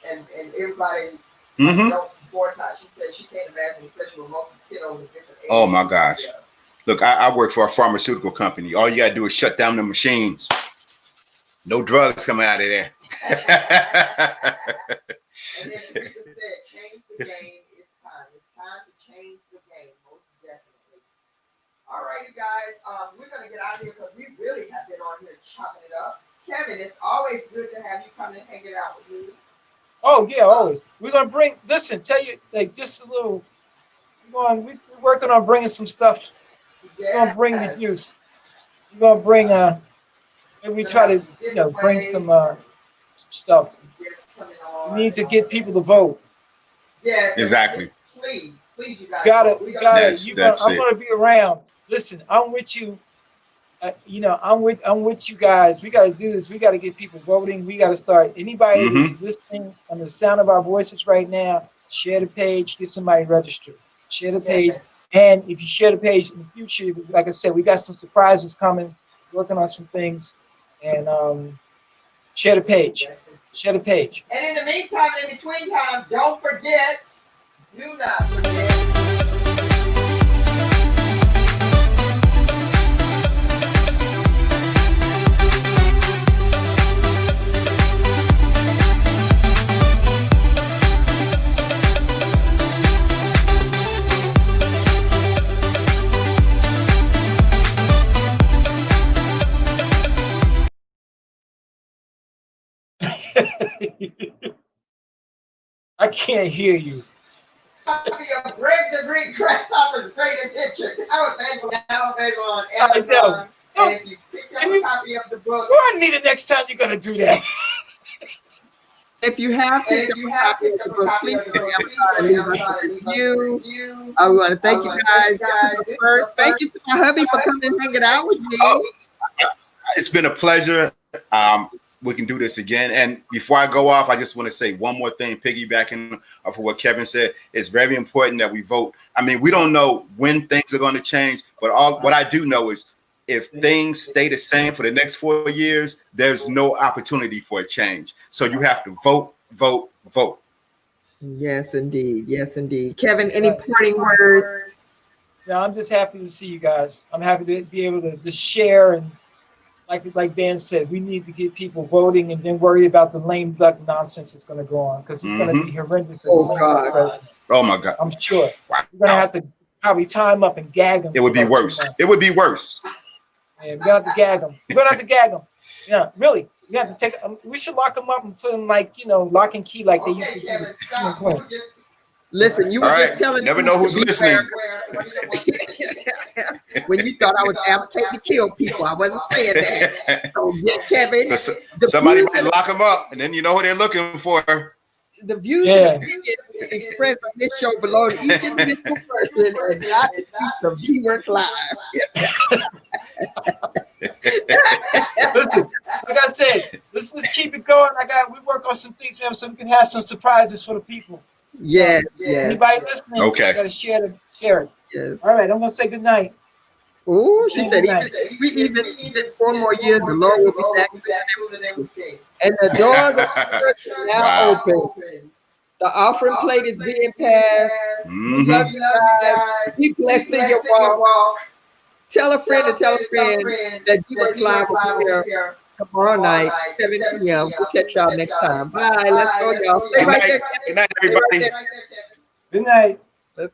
[SPEAKER 1] and everybody don't boycott. She said she can't imagine, especially with multiple kiddos in different ages.
[SPEAKER 2] Oh my gosh.
[SPEAKER 1] Yeah.
[SPEAKER 2] Look, I work for a pharmaceutical company. All you gotta do is shut down the machines. No drugs coming out of there.
[SPEAKER 1] And then Teresa said, change the game. It's time. It's time to change the game, most definitely. All right, you guys. We're gonna get out of here because we really have been on here chopping it up. Kevin, it's always good to have you come and hang it out with me.
[SPEAKER 3] Oh yeah, always. We're gonna bring. Listen, tell you like just a little. We're working on bringing some stuff. We're gonna bring the juice. We're gonna bring and we try to bring some stuff. We need to get people to vote.
[SPEAKER 1] Yeah,
[SPEAKER 2] exactly.
[SPEAKER 1] Please, you guys.
[SPEAKER 3] We got it.
[SPEAKER 2] That's
[SPEAKER 3] I'm gonna be around. Listen, I'm with you. I'm with you guys. We got to do this. We got to get people voting. We got to start. Anybody that's listening on the sound of our voices right now, share the page. Get somebody registered. Share the page. And if you share the page in the future, like I said, we got some surprises coming. Working on some things, and share the page. Share the page.
[SPEAKER 1] And in the meantime, in between time, don't forget. Do not forget.
[SPEAKER 3] I can't hear you.
[SPEAKER 1] Copy of Greg the Greek Grasshopper's Great Adventure. Now available on Amazon. And if you pick up a copy of the book,
[SPEAKER 3] warn me the next time you're gonna do that.
[SPEAKER 1] If you have picked up a copy of the book, please say Amazon and leave us a review. I want to thank you guys. Thank you to my hubby for coming and hanging out with me.
[SPEAKER 2] It's been a pleasure. We can do this again. And before I go off, I just want to say one more thing, piggybacking off of what Kevin said. It's very important that we vote. I mean, we don't know when things are going to change, but what I do know is if things stay the same for the next 4 years, there's no opportunity for a change. So you have to vote, vote, vote.
[SPEAKER 1] Yes, indeed. Yes, indeed. Kevin, any parting words?
[SPEAKER 3] No, I'm just happy to see you guys. I'm happy to be able to just share, and like Dan said, we need to get people voting and then worry about the lame duck nonsense that's going to go on, because it's going to be horrendous.
[SPEAKER 2] Oh my God.
[SPEAKER 3] I'm sure.
[SPEAKER 2] Wow.
[SPEAKER 3] We're going to have to probably tie them up and gag them.
[SPEAKER 2] It would be worse. It would be worse.
[SPEAKER 3] Yeah, we're going to have to gag them. We're going to have to gag them. Yeah, really. We have to take. We should lock them up and put them lock and key like they used to do.
[SPEAKER 1] Listen, you were just telling.
[SPEAKER 2] Never know who's listening.
[SPEAKER 1] When you thought I was advocating to kill people, I wasn't saying that. So yes, Kevin.
[SPEAKER 2] Somebody might lock them up, and then you know who they're looking for.
[SPEAKER 1] The views expressed on this show belong to each individual person and not the speech of DeeWorks Live.
[SPEAKER 3] Listen, like I said, let's just keep it going. We work on some things, man, so we can have some surprises for the people.
[SPEAKER 1] Yeah.
[SPEAKER 3] Anybody listening?
[SPEAKER 2] Okay.
[SPEAKER 3] Got to share it.
[SPEAKER 1] Yes.
[SPEAKER 3] All right, I'm gonna say good night.
[SPEAKER 1] Oh, she said even 4 more years, the Lord will be back and everything. And the doors of the church are now open. The offering plate is being passed.
[SPEAKER 2] Mhm.
[SPEAKER 1] Love you guys. Be blessed in your walk. Tell a friend to tell a friend that DeeWorks Live will be here tomorrow night, 7 p.m. We'll catch y'all next time. Bye. Let's go, y'all. Stay
[SPEAKER 2] Good
[SPEAKER 1] right
[SPEAKER 2] night.
[SPEAKER 1] there.
[SPEAKER 2] Good night, everybody.
[SPEAKER 3] Good night.
[SPEAKER 1] Let's go.